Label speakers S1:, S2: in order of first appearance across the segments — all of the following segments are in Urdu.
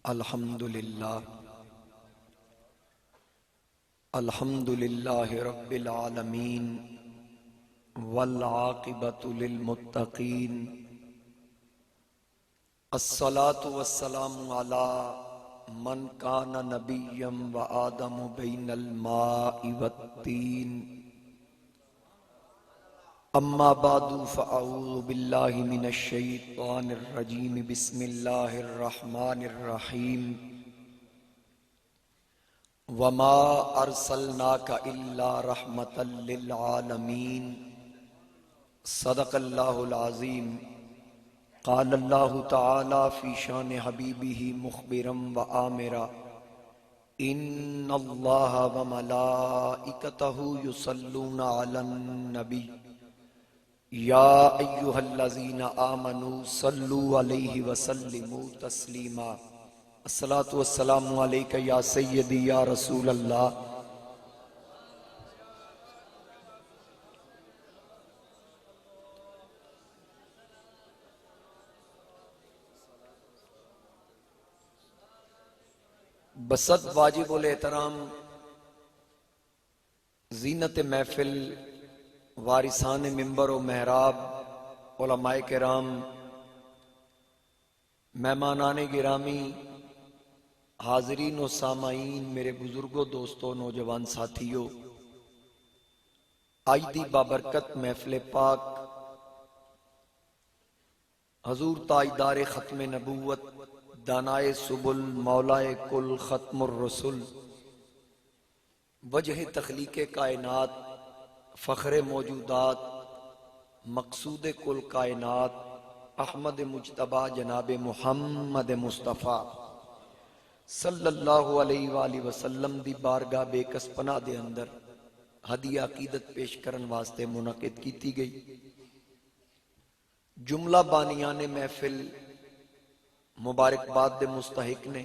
S1: الحمدللہ رب العالمین والعاقبۃ للمتقین الصلاة والسلام علی من کان نبیا وآدم بین الماء والطین اما بعد فاعوذ باللہ من الشیطان الرجیم بسم اللہ الرحمن الرحیم وما ارسلناک الا رحمتا للعالمین صدق اللہ العظیم قال اللہ تعالی فی شان حبیبہ مخبرا وآمرا ان اللہ وملائکتہ یصلون علی النبی یا ایہا الذین آمنوا صلوا علیہ وسلموا تسلیما الصلاۃ والسلام علیک یا سیدی یا رسول اللہ بسط واجب الاحترام زینت محفل وارثان ممبر و محراب علماء کرام مہمانان گرامی حاضرین و سامعین میرے بزرگوں دوستوں نوجوان ساتھیوں آج دی بابرکت محفل پاک حضور تاجدار ختم نبوت دانائے سبل مولائے کل ختم الرسل وجہ تخلیق کائنات فخر موجودات مقصود کل کائنات احمد مجتبی جناب محمد مصطفیٰ صلی اللہ علیہ وآلہ وسلم دی بارگاہ بے کس پناہ دے اندر ہدیہ عقیدت پیش کرن واسطے منعقد کیتی گئی جملہ بانیان محفل مبارکباد دے مستحق نے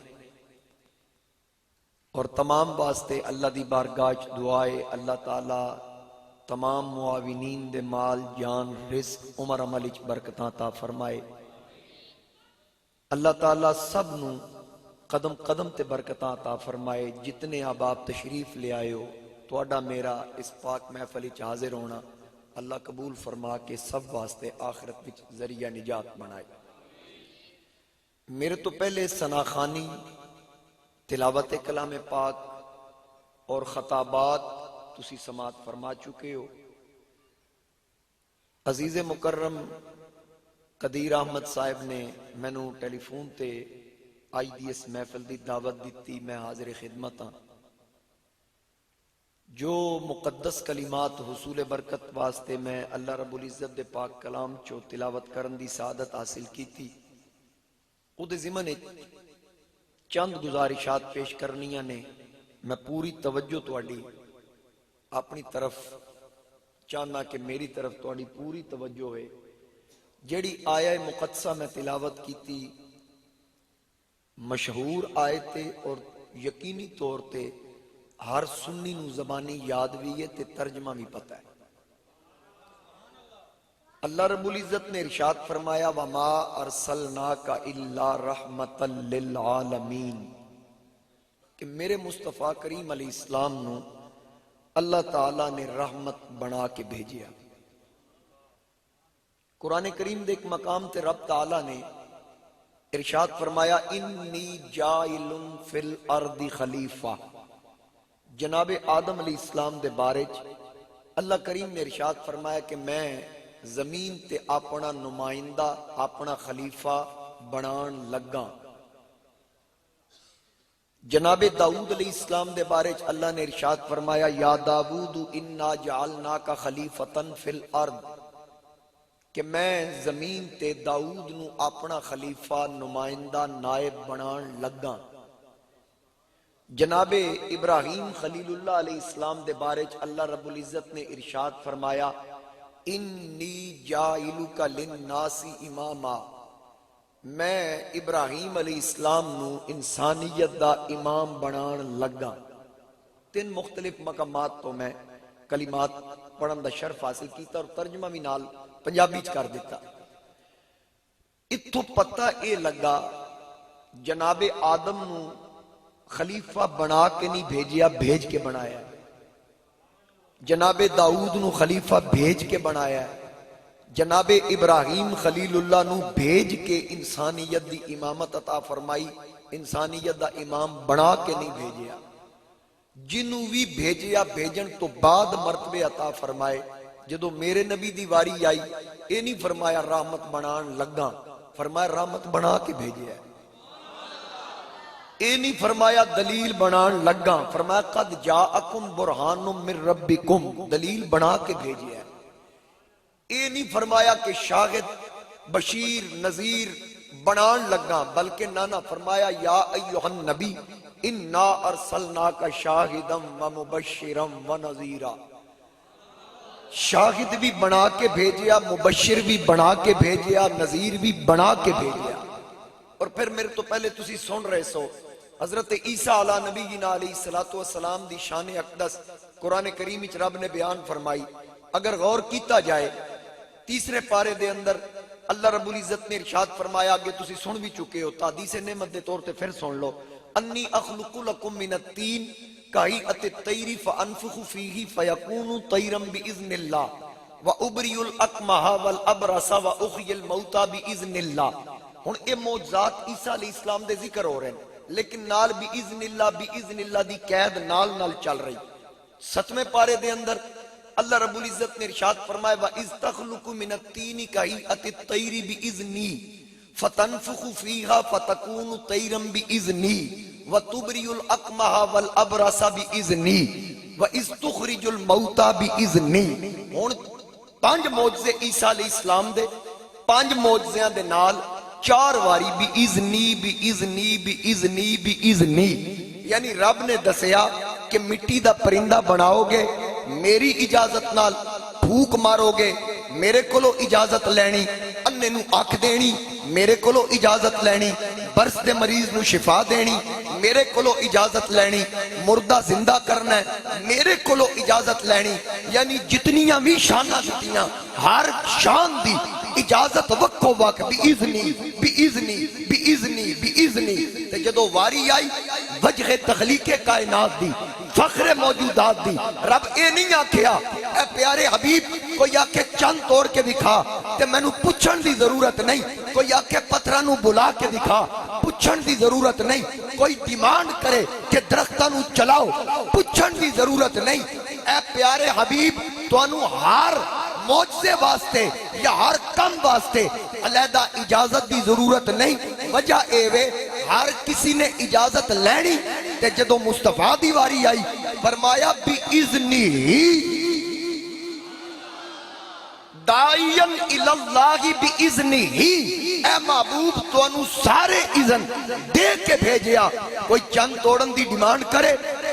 S1: اور تمام واسطے اللہ دی بارگاہ دعائے اللہ تعالی تمام معاونین دے مال جان رزق عمر عمل اچ برکتاں عطا فرمائے اللہ تعالی سب نو قدم قدم تے برکتاں عطا فرمائے جتنے احباب تشریف لے آئے ہو تواڈا میرا اس پاک محفل وچ حاضر ہونا اللہ قبول فرما کے سب واسطے آخرت وچ ذریعہ نجات بنائے میرے تو پہلے ثنا خوانی تلاوت کلام پاک اور خطابات تسی سماعت فرما چکے ہو عزیز مکرم قدیر احمد صاحب نے مینوں ٹیلی فون تے آئی دی اس محفل دی دعوت دیتی میں حاضر خدمت ہاں جو مقدس کلمات حصول برکت واسطے میں اللہ رب العزت دے پاک کلام چو تلاوت کرن دی سعادت حاصل کی تھی او دے ضمن چند گزارشات پیش کرنیاں نے میں پوری توجہ تواڈی اپنی طرف چاہنا کہ میری طرف تواڈی پوری توجہ ہے جیڑی آیہ مقدسہ میں تلاوت کی تھی مشہور آیت اور یقینی طور تے ہر سنی نو زبانی یاد بھی ہے تے ترجمہ بھی پتہ ہے اللہ رب العزت نے ارشاد فرمایا وما ارسلناک الا رحمتا للعالمین کہ میرے مصطفیٰ کریم علیہ السلام نو اللہ تعالیٰ نے رحمت بنا کے بھیجیا قرآن کریم دے ایک مقام تے رب تعالیٰ نے ارشاد فرمایا انی جائل فی الارض خلیفہ جناب آدم علیہ السلام دے بارے اللہ کریم نے ارشاد فرمایا کہ میں زمین تے اپنا نمائندہ اپنا خلیفہ بنان لگا جناب داؤد علیہ السلام دے بارے اللہ نے ارشاد فرمایا یا داؤد انا جعلناک خلیفتا فی الارض کہ میں زمین تے داؤد نو اپنا خلیفہ نمائندہ نائب بنان لگا جناب ابراہیم خلیل اللہ علیہ السلام دے بارے اللہ رب العزت نے ارشاد فرمایا انی جائلک للناس اماما میں ابراہیم علیہ السلام نو انسانیت دا امام بنان لگا تین مختلف مقامات تو میں کلمات پڑھن دا شرف حاصل کیتا اور ترجمہ بھی نال پنجابی چ کر دیتا اتھوں پتہ اے لگا جناب آدم نو خلیفہ بنا کے نہیں بھیجیا، بھیج کے بنایا ہے۔ جناب داؤد نو خلیفہ بھیج کے بنایا ہے۔ جناب ابراہیم خلیل اللہ نو بھیج کے انسانیت دی امامت عطا فرمائی، انسانیت دا امام بنا کے نہیں بھیجیا۔ جنوں بھی بھیجیا بھیجن تو بعد مرتبے عطا فرمائے۔ جدو میرے نبی دی واری آئی، اے نہیں فرمایا رحمت بنان لگا، فرمایا رحمت بنا کے بھیجیا ہے۔ اے نہیں فرمایا دلیل بنان لگا، فرمایا قد جاءکم برہان من ربکم، دلیل بنا کے بھیجیا ہے۔ اے نہیں فرمایا کہ شاہد بشیر نذیر بنان لگا، بلکہ نانا فرمایا یا ایہا النبی انا ارسلناک شاہدا و مبشرا و نذیرا، شاہد بھی بنا کے بھیجیا، مبشر بھی بنا کے بھیجیا، نذیر بھی بنا کے بھیجیا۔ اور پھر میرے تو پہلے تسی سن رہے سو حضرت عیسیٰ علیہ نبینا علیہ السلام دی شان اقدس قرآن کریم وچ رب نے بیان فرمائی۔ اگر غور کیتا جائے تیسرے پارے دے اندر اللہ رب العزت نے ارشاد فرمایا، آگے تسی سن بھی چکے ہو، تحدیث نعمت دے طور تے پھر سن لو، انی اخلق لکم من الطین کہیئت الطیر فانفخ فیہ فیکون طیرا باذن اللہ وابری الاکمہ والابرس واحیی الموتى باذن اللہ۔ ہن اے معجزات عیسیٰ علیہ السلام دے ذکر ہو رہے ہیں، لیکن نال باذن اللہ دی قید نال چل رہی۔ ستویں پارے دے اندر اللہ رب العزت نے ارشاد فرمایا وَإِذْ تَخْلُقُ مِنَ الطِّينِ كَهِيئَةِ الطَّيْرِ بِإِذْنِي فَتَنْفُخُ فِيهَا فَتَكُونُ طَيْرًا بِإِذْنِي وَتُبْرِئُ الْأَكْمَحَ وَالْأَبْرَصَ بِإِذْنِي وَإِذْ تُخْرِجُ الْمَوْتَى بِإِذْنِي۔ ہن پانچ معجزے عیسیٰ علیہ السلام دے، پانچ معجزیاں دے نال چار واری بِإِذْنِي بِإِذْنِي بِإِذْنِي بِإِذْنِي، یعنی رب نے دسیا کہ مٹی دا پرندہ بناؤ گے میری اجازت نال، پھوک مارو گے میرے کولو اجازت لینی، انے نو آنکھ دینی میرے کولو اجازت لینی، برس دے مریض نو شفا دینی میرے کولو اجازت لینی، مردہ زندہ کرنا ہے میرے کولو اجازت لینی۔ یعنی جتنیاں بھی شانہ دتیاں ہر شان دی اجازت وقو وقت بِإِذْنِی بِإِذْنِی بِإِذْنِی بِإِذْنِی۔ تے جدو واری آئی وجہ تخلیق کائنات دی، فخر موجودات دی، رب اے نہیں آکھیا اے پیارے حبیب کوئی آکھے چند توڑ کے دکھا تے میں نو پچھن دی ضرورت نہیں، کوئی آکھے پتھرانو بلا کے دکھا پچھن دی ضرورت نہیں، کوئی ڈیمانڈ کرے کہ درختانو چلاؤ پچھن دی ضرورت نہیں۔ اے پیارے حبیب تو انو ہر معجزے واسطے یا ہر کم واسطے علیحدہ اجازت دی ضرورت نہیں، وجہ اے وے ہر کسی نے اجازت لینی۔ تے جدو مصطفیٰ دی واری آئی فرمایا بِإِذْنِی دَاعِیًا اِلَى اللَّهِ بِإِذْنِهِ، اے محبوب تو انو سارے اذن دے کے بھیجیا۔ کوئی چند توڑن دی ڈیمانڈ کرے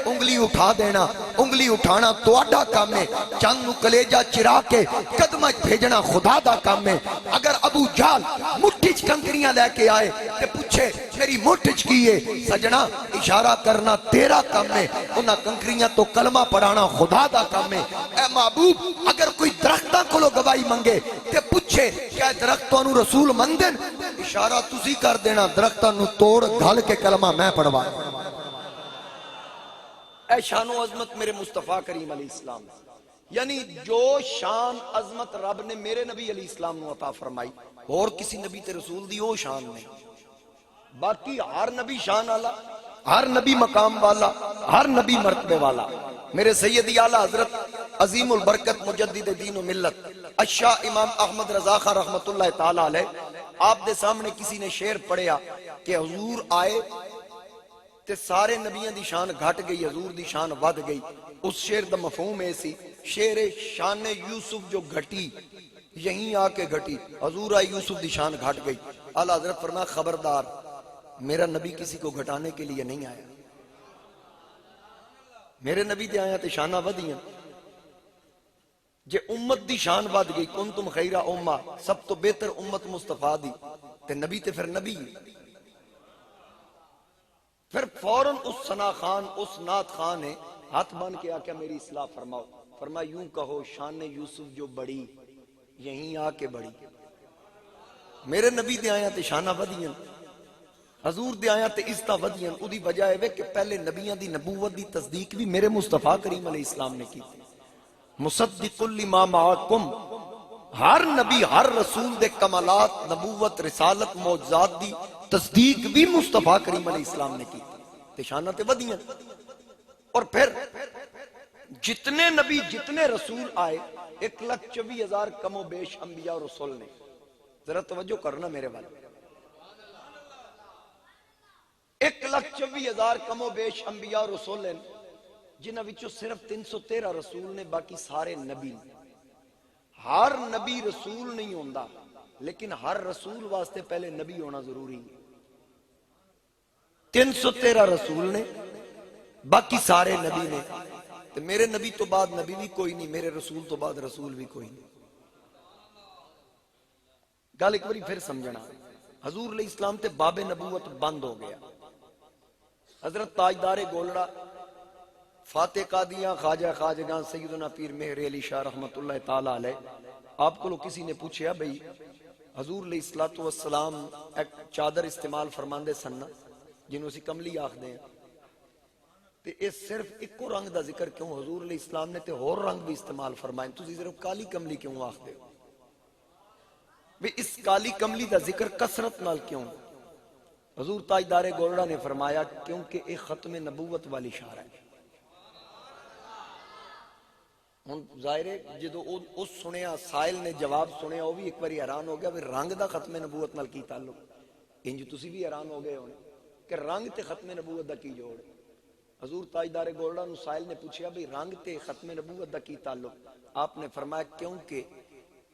S1: انگلی اٹھا دینا، انگلی اٹھانا تو اڈا کام ہے، چند نو کلیجہ چرا کے قدمہ بھیجنا خدا دا کام ہے۔ اگر ابو جہل مٹھچ کنکریاں لے کے آئے تے پوچھے میری مٹھچ کیے، سجنا اشارہ کرنا تیرا کام ہے، انہاں کنکریاں تو کلمہ پڑھانا خدا دا کام ہے۔ اے محبوب اگر کوئی درختہ کو لو گواہی منگے تے پوچھے کیا درختوں نو رسول مندن، اشارہ تسی کر دینا درختوں نو توڑ گھل کے کلمہ میں پڑھوا۔ اے شان و عظمت میرے مصطفیٰ کریم علیہ السلام، یعنی جو شان عظمت رب نے میرے نبی علیہ السلام نو عطا فرمائی اور کسی نبی تے رسول دی وہ شان نہیں۔ باقی ہر نبی شان والا، ہر نبی مقام والا، ہر نبی مرتبے والا۔ میرے سیدی اعلیٰ حضرت عظیم البرکت مجدد دین و ملت الشاہ امام احمد رضا خان رحمت اللہ تعالیٰ علیہ، آپ دے سامنے کسی نے شعر پڑھیا کہ حضور آئے تے سارے نبیوں دی شان گھٹ گئی، حضور دی شان ود گئی۔ اس شعر دا مفہوم ایسی شعر شان یوسف جو گھٹی یہیں آ کے گھٹی، حضور آئے یوسف دی شان گھٹ گئی۔ اعلیٰ حضرت فرمایا خبردار میرا نبی کسی کو گھٹانے کے لیے نہیں آیا، میرے نبی دے آیا تے شانہ ودیاں۔ جے امت دی شان ود گئی کنتم خیر امہ، سب تو بہتر امت مصطفیٰ دی، تے نبی تے پھر نبی، پھر فوراً اس ثنا خان اس نعت خان نے ہاتھ بان کے آکیا میری اصلاح فرماؤ، فرمایا یوں کہو شان یوسف جو بڑی یہیں آ کے بڑی۔ میرے نبی دے آیا تے شانہ ودیاں۔ حضور دے آیاں تے عزتاں ودیاں، او دی وجہ ہے کہ پہلے نبیاں دی نبوت دی تصدیق بھی میرے مصطفیٰ کریم علیہ السلام نے کی. مصدق لما معکم، ہر نبی ہر رسول دے کمالات نبوت رسالت معجزات دی تصدیق بھی مصطفیٰ کریم علیہ السلام نے کی تے شاناں تے ودیاں. اور پھر جتنے نبی جتنے رسول آئے 1,24,000 کم و بیش انبیاء اور رسول نے. ذرا توجہ کرنا میرے والے، 1,24,000 کم و بیش انبیاء اور رسول ہیں، جنہاں وچوں صرف 313 رسول نے، باقی سارے نبی. ہر نبی رسول نہیں ہوندا، لیکن ہر رسول واسطے پہلے نبی ہونا ضروری ہے. 313 رسول نے، باقی سارے نبی نے. تو میرے نبی تو بعد نبی بھی کوئی نہیں، میرے رسول تو بعد رسول بھی کوئی نہیں. گل ایک باری پھر سمجھنا، حضور علیہ السلام تے باب نبوت بند ہو گیا. حضرت تاجدار گولڑا فاتح قادیاں خواجہ خواجگاں سیدنا پیر مہر علی شاہ رحمت اللہ تعالی علیہ، آپ کو کسی نے پوچھا بھئی حضور علیہ السلام ایک چادر استعمال فرماندے سننا جنہوں اسی کملی آخ دیں، تے اس صرف ایک رنگ دا ذکر کیوں؟ حضور علیہ السلام نے تے اور رنگ بھی استعمال فرمائیں، تو صرف کالی کملی کیوں آخ دے؟ اس کالی کملی دا ذکر کثرت نال کیوں؟ حضور تاجدار گولڑا نے فرمایا کیونکہ ایک ختم نبوت والی شعر ہے. ہن ظاہر ہے جدو اس سنیا سائل نے جواب سنیا وہ بھی ایک باری حیران ہو گیا، رنگ دا ختم نبوت نال کی تعلق؟ انج تسی بھی حیران ہو گئے ہونے کہ رنگ تے ختم نبوت دا کی جوڑ؟ حضور تاجدار گولڑا نو سائل نے پوچھا بھی رنگ تے ختم نبوت دا کی تعلق؟ آپ نے فرمایا کیونکہ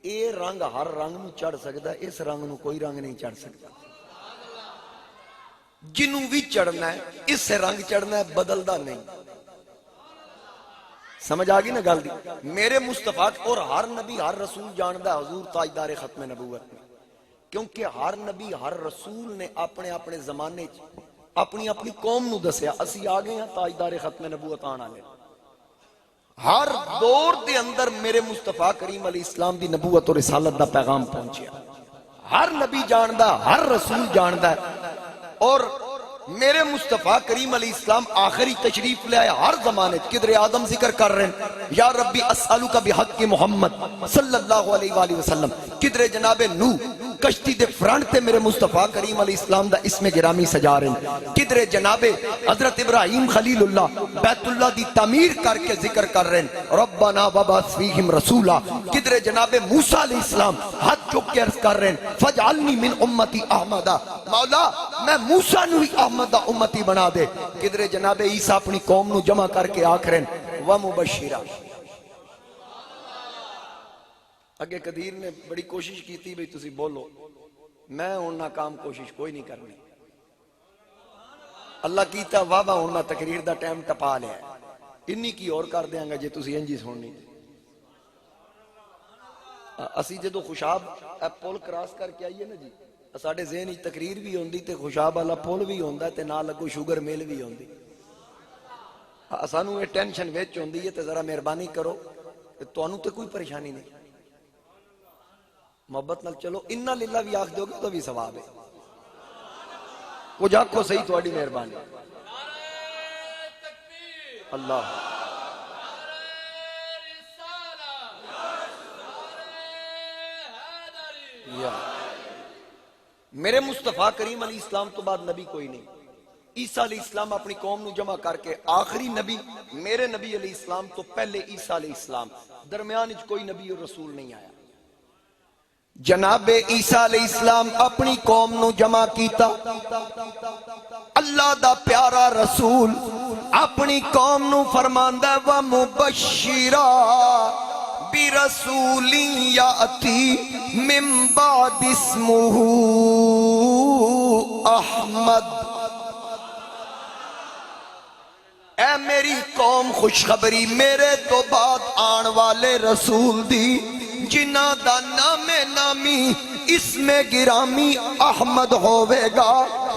S1: اے رنگ ہر رنگ نو چڑھ سکتا ہے، اس رنگ نو کوئی رنگ نہیں چڑھ سکتا. جنوں بھی چڑھنا ہے اس سے رنگ چڑھنا ہے، بدلدا نہیں. سمجھ آگی نا گل دی؟ میرے مصطفیٰ اور ہر نبی ہر رسول جاندا ہے حضور تاجدار ختم نبوت میں، کیونکہ ہر نبی ہر رسول نے اپنے اپنے زمانے اپنی اپنی قوم نو دسیا اسی آ گئے ہیں تاجدار ختم نبوت آن والے. ہر دور دے اندر میرے مصطفیٰ کریم علیہ السلام دی نبوت اور رسالت دا پیغام پہنچیا. ہر نبی جاندا، ہر رسول جاندا ہے. اور میرے مصطفیٰ کریم علیہ السلام آخری تشریف لے آئے ہر زمانے. قدر آدم ذکر کر رہے ہیں یا ربی اسألک بحق محمد صلی اللہ علیہ وآلہ وسلم. قدر جناب نوح کشتی دے فرنٹ تے میرے مصطفیٰ کریم علیہ السلام دا اسم گرامی سجا رہے ہیں. قدر جناب حضرت ابراہیم خلیل اللہ بیت اللہ دی تعمیر کر کے ذکر کر رہے ہیں ربنا وبعث فیہم رسولا. قدر جناب موسیٰ علیہ السلام ہاتھ چک کے عرض کر رہے ہیں فجعلنی من امتی احمدہ، مولا میں موسیٰ نو ہی احمدہ امتی بنا دے. قدر جناب عیسیٰ اپنی قوم نو جمع کر کے آکھ رہے ہیں ومبشرہ. اگے قدیر نے بڑی کوشش کی تھی بھئی تسی بولو، میں ہوں ناکام کوشش کوئی نہیں کرنی. اللہ کیتا واہ ہوں میں تقریر دا ٹائم ٹپا لیا ہے، انی کی اور کر دیاں گا جے تسی انجی سننی. اسی جدو خوشاب پول کراس کر کے آئیے نا جی، ساڑھے ذہن ہی تقریر بھی ہوندی تے خوشاب والا پول بھی ہوندا تے نہ لگو شوگر میل بھی ہوندی. سانو یہ ٹینشن وچ ہوندی ہے تے ذرا مہربانی کرو تو انہوں تے کوئی پریشانی نہیں، محبت نال چلو. انہا للہ بھی آخ دو گے تو بھی ثواب ہے. کچھ آنکھو صحیح تھوڑی مہربانی. اللہ یا میرے مصطفیٰ کریم علیہ السلام تو بعد نبی کوئی نہیں. عیسیٰ علیہ السلام اپنی قوم نو جمع کر کے آخری نبی میرے نبی علیہ السلام تو پہلے عیسیٰ علیہ السلام، درمیان اچ کوئی نبی اور رسول نہیں آیا. جناب عیسیٰ علیہ السلام اپنی قوم نو جمع کیتا، اللہ دا پیارا رسول اپنی قوم نو فرماندا ومبشرا برسول یاتی من بعد اسمہ احمد. اے میری قوم خوشخبری میرے تو بعد آن والے رسول دی جنہ دا نام نامی اسم گرامی احمد ہوئے گا.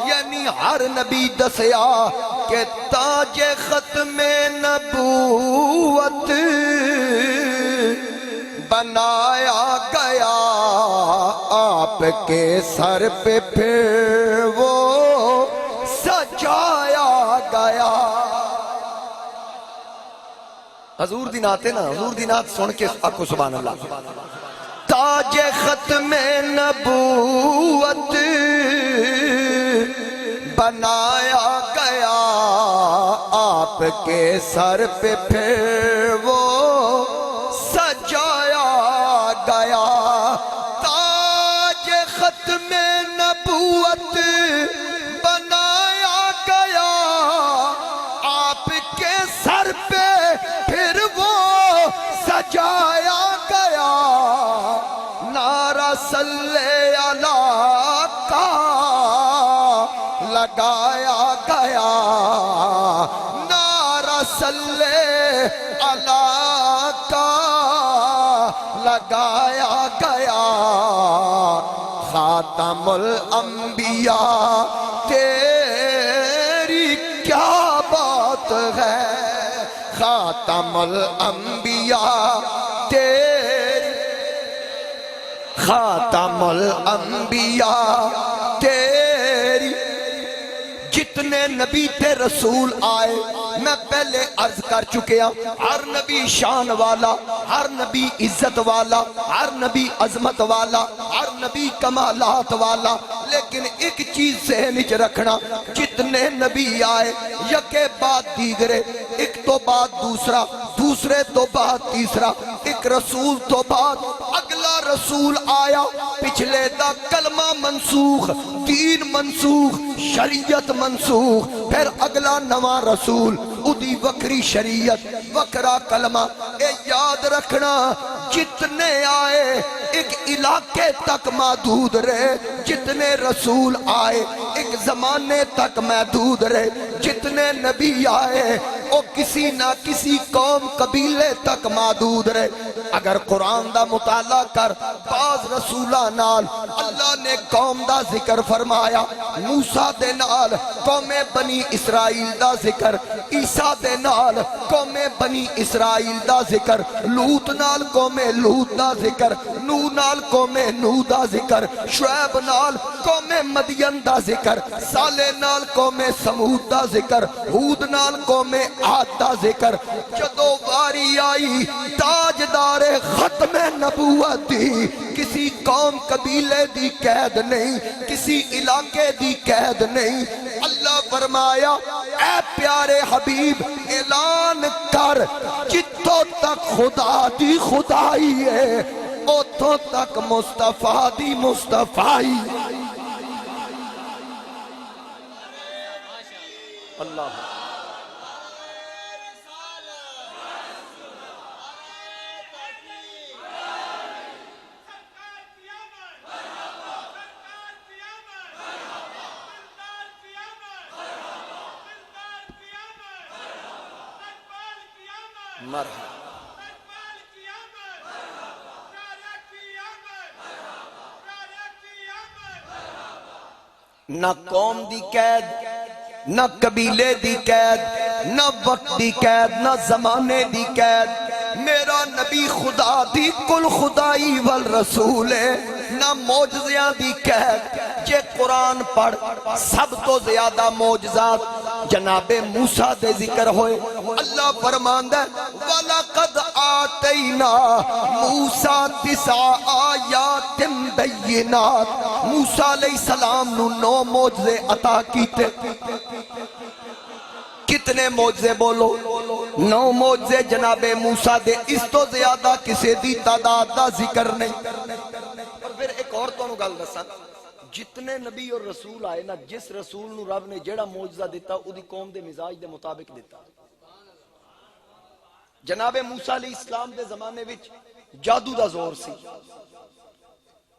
S1: یعنی ہر نبی دسیا کہ تاج ختم نبوت بنایا گیا آپ کے سر پہ، پھر وہ حضور دی نعت ہے نا، حضور دی نعت سن کے آکھو سبحان اللہ۔ تاج ختم نبوت بنایا گیا آپ کے سر پہ، پھر وہ سجایا گیا۔ تاج ختم نبوت بنایا گیا آپ کے سر پہ، پھر وہ سجایا گیا۔ نعرہ صلی اللہ کا لگایا گیا، نعرہ صلی اللہ کا لگایا گیا۔ خاتم الانبیاء تیری کیا بات ہے، خاتم الانبیاء تیری، خاتم الانبیاء تیری۔ جتنے نبی تھے رسول آئے میں پہلے عرض کر چکیا، ہر نبی شان والا، ہر نبی عزت والا، ہر نبی عظمت والا، ہر نبی کمالات والا، لیکن ایک چیز ذہن وچ رکھنا، جتنے نبی آئے یکے بعد دیگرے، ایک تو بعد دوسرا، دوسرے تو بعد تیسرا، ایک رسول تو بعد اگلا رسول آیا، پچھلے دا کلمہ منسوخ، دین منسوخ، شریعت منسوخ، پھر اگلا نواں رسول، ادھی وکری شریعت، وکرا کلمہ۔ اے یاد رکھنا جتنے آئے ایک علاقے تک محدود رہے، جتنے رسول آئے ایک زمانے تک محدود رہے، جتنے نبی آئے وہ کسی نہ کسی قوم قبیلے تک محدود رہے۔ اگر قرآن دا مطالعہ کر، بعض رسولہ نال اللہ نے قوم دا ذکر فرمایا، موسیٰ دے نال قوم بنی اسرائیل دا ذکر، عیسیٰ دے نال قوم بنی اسرائیل دا ذکر، لوط نال قوم لوط دا ذکر، نوح نال قوم نوح دا ذکر، شعیب نال قوم مدین دا ذکر، صالح نال قوم سمود دا ذکر، ہود نال قوم عاد دا ذکر۔ جدو واری آئی تاجدار ختم نبوت دی، کسی قوم قبیلے دی قید نہیں، کسی علاقے دی قید نہیں۔ اللہ فرمایا اے پیارے حبیب اعلان کر، جتوں تک خدا دی خدائی ہے اتوں تک مصطفیٰ دی مصطفیٰ۔ اللہ مرحبا۔ نہ قوم دی قید، نہ قبیلے دی قید، نہ وقت دی قید، نہ زمانے دی قید۔ میرا نبی خدا دی کل خدائی والرسول ہے، نہ معجزیاں دی قید۔ جے قرآن پڑھ سب تو زیادہ معجزات جناب موسیٰ دے ذکر ہوئے۔ اللہ فرماندہ وَلَقَدْ آتَيْنَا مُوسَىٰ 9 آیات بینات، موسیٰ علیہ السلام نو 9 معجزے عطا کیتے۔ کتنے معجزے بولو؟ 9 معجزے جناب موسیٰ دے، اس تو زیادہ کسی دی تعداد دا ذکر نہیں۔ اور پھر ایک اور تو گل دساں، جتنے نبی اور رسول آئے نا، جس رسول نو رب نے جیڑا معجزہ دیتا او دی قوم دے مزاج دے مطابق دیتا۔ جناب موسیٰ علیہ السلام دے زمانے وچ جادو دا زور سی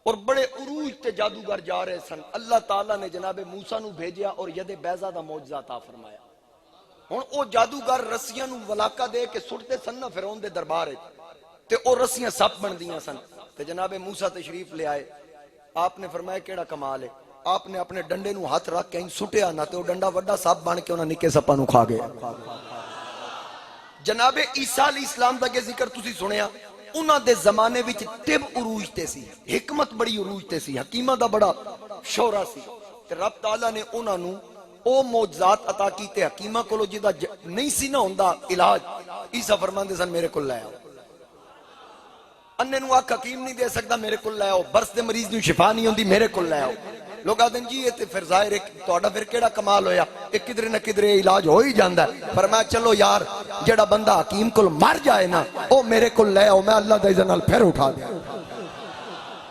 S1: اور بڑے عروج تے جادوگر جا رہے سن۔ اللہ تعالیٰ نے جناب موسیٰ نو بھیجیا اور ید بیضہ دا معجزہ عطا فرمایا۔ ہن او جادوگر رسیاں نو ولاکا دے کے سٹتے سن نا فرعون دے دربار تے او رسیاں سپ بندیاں سن تے جناب موسیٰ تشریف لے آئے۔ آپ نے فرمایا کیڑا کمال ہے، آپ نے اپنے ڈنڈے نو ہاتھ رکھ کے ان سٹیا نہ تے وہ ڈنڈا وڈا سپ بن کے انہاں نکے سپاں نو کھا گیا۔ جناب عیسیٰ علیہ السلام دا کے ذکر تسی سنیا، انہاں دے زمانے وچ طب عروج تے سی، حکمت بڑی عروج تے سی، حکیمہ دا بڑا شہرہ سی تے رب تعالیٰ نے انہاں نو او معجزات عطا کیتے حکیمہ کولو جدا نہیں سی نہ ہوندا علاج، عیسیٰ فرماندے سن میرے کول لے آؤ، اننے نو آنکھ حکیم نہیں دے سکتا میرے کول لے آؤ، برس دے مریض نو شفا نہیں ہوندی میرے کول لے آؤ۔ لوگ آدھیں جی یہ تے پھر ظاہر ہے تہاڈا پھر کیڑا کمال ہویا، ایک کدھر نہ کدھر علاج ہو ہی جاندا ہے۔ فرمایا چلو یار جڑا بندہ حکیم کول مر جائے نا او میرے کول لے آؤ، میں اللہ دے اذن نال پھر اٹھا دیا۔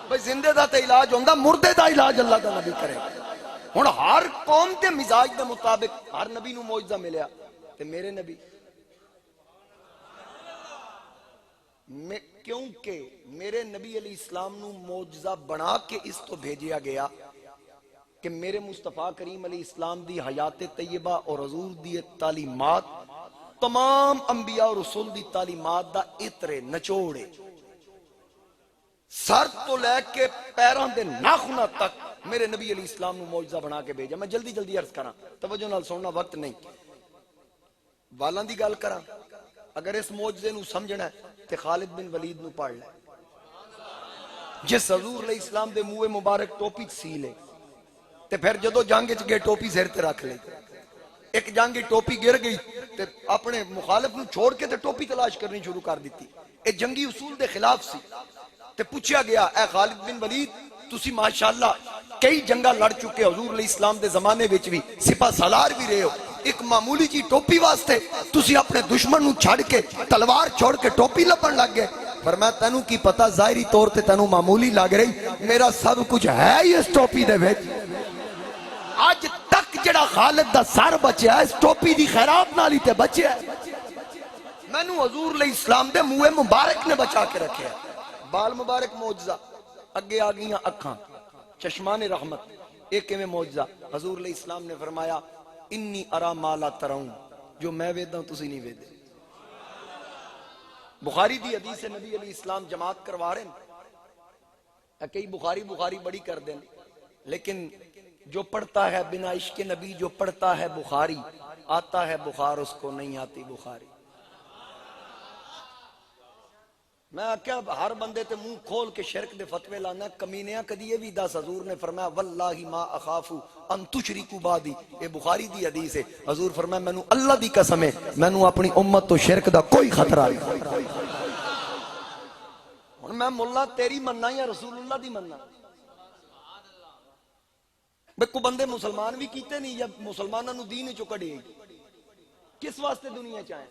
S1: بھئی زندے دا تے علاج ہوندا، مردے دا علاج اللہ دا نبی کرے۔ ہن ہر قوم دے مزاج دے مطابق ہر نبی نو معجزہ ملیا، تے میرے نبی کیونکہ میرے نبی علیہ السلام نو معجزہ بنا کے اس تو بھیجیا گیا کہ میرے مصطفیٰ کریم علیہ السلام دی حیات طیبہ اور حضور دی تعلیمات تمام انبیاء اور رسول دی تعلیمات دا اترے نچوڑے سر تو لے کے پیران دے ناخنہ تک میرے نبی علیہ السلام نو معجزہ بنا کے بھیجا۔ میں جلدی جلدی عرض کراں، توجہ نال سننا، وقت نہیں، والاں دی گل کراں۔ اگر اس معجزے نو سمجھنا ہے تے خالد بن ولید نو پڑھ لے، جس حضور علیہ السلام دے منہ مبارک ٹوپی سی لے تے پھر جدو جنگ وچ گئے ٹوپی سر تے رکھ لے۔ ایک جنگی ٹوپی گر گئی تے اپنے مخالف نو چھوڑ کے تے ٹوپی تلاش کرنی شروع کر دیتی، اے جنگی اصول دے خلاف سی۔ تے پوچھا گیا اے خالد بن ولید تسی ماشاءاللہ کئی جنگاں لڑ چکے، حضور علیہ السلام دے زمانے وچ بھی سپہ سالار بھی رہے ہو، ایک معمولی جی ٹوپی واسطے تسی اپنے دشمن نو چھڑ کے تلوار چھوڑ کے ٹوپی لپن لگ گئے؟ فرمایا تینوں کی پتہ ظاہری طور تے تینوں معمولی لگ رہی، میرا سب کچھ ہے ہی اس ٹوپی دے وچ۔ آج تک جڑا خالد دا سر بچیا اس ٹوپی دی خیرات نال ہی تے بچیا ہے۔ مینوں حضور علیہ السلام دے منہ مبارک نے بچا کے رکھیا، بال مبارک معجزہ، اگے آ گئیاں اکھاں چشمان رحمت، ایک میں معجزہ۔ حضور علیہ السلام نے فرمایا انی ارا ما لا ترون، جو میں ویداں تسی نہیں ویدے۔ بخاری دی حدیث سے نبی علیہ السلام جماعت کروا رہے ہیں، کئی بخاری بڑی کر دیں، لیکن جو پڑھتا ہے بنا عشق نبی، جو پڑھتا ہے بخاری آتا ہے بخار، اس کو نہیں آتی بخاری۔ میں کیا ہر بندے تے منہ کھول کے شرک دے فتوے لانا، کمینیاں کدی یہ بھی دس، حضور نے فرمایا واللہ ما اخافو ان تشرکو بعدی، یہ بخاری دی حدیث ہے۔ حضور فرمایا مینوں اللہ دی قسم ہے مینوں اپنی امت تو شرک دا کوئی خطرہ نہیں۔ ہن میں مولا تیری مننا یا رسول اللہ دی مننا؟ بے کو بندے مسلمان بھی کیتے نہیں یا مسلمانوں نو دین چو کڈے، کس واسطے دنیا چاہیں؟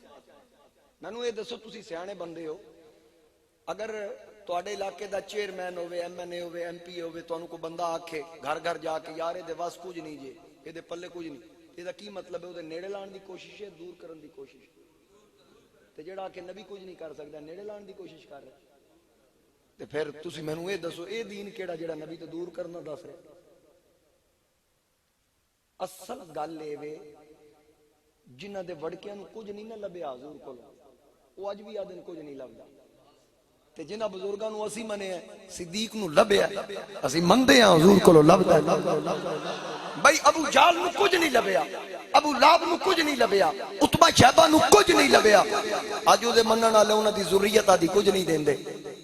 S1: مینوں یہ دسو تسی سیانے بندے ہو، اگر تواڈے علاقے دا چیئرمین ہوئے، ایم این اے ہوئے، ایم پی ہوئے، تانوں کو بندہ آکھے گھر گھر جا کے یار دے واس کچھ نہیں جے، اے دے پلے کچھ نہیں، اے دا کی مطلب ہے؟ او دے نیڑے لان دی کوشش ہے، دور کرن دی کوشش ہے۔ تے جڑا کہ نبی کچھ نہیں کر سکدا نیڑے لان دی کوشش کر رہا، تے پھر تسی مینوں اے دسو اے دین کیڑا جڑا نبی تو دور کرنا دس رہا؟ اصل گل اے وے جنہاں دے وڑکیاں نو کچھ نہیں نہ لبیا حضور کول، او اج بھی آدن کچھ نہیں لبدا، تے جنہاں بزرگاں نو اسی منے ہیں صدیق نو لبیا، اسی مندے ہیں حضور کولو لبدا ہے۔ بھائی ابو جال نو کچھ نہیں لبیا، ابو لاب نو کچھ نہیں لبیا، عتبہ شیبہ نو کچھ نہیں لبیا، اج او دے منن والے انہاں دی ذریت آدی کچھ نہیں دیندے۔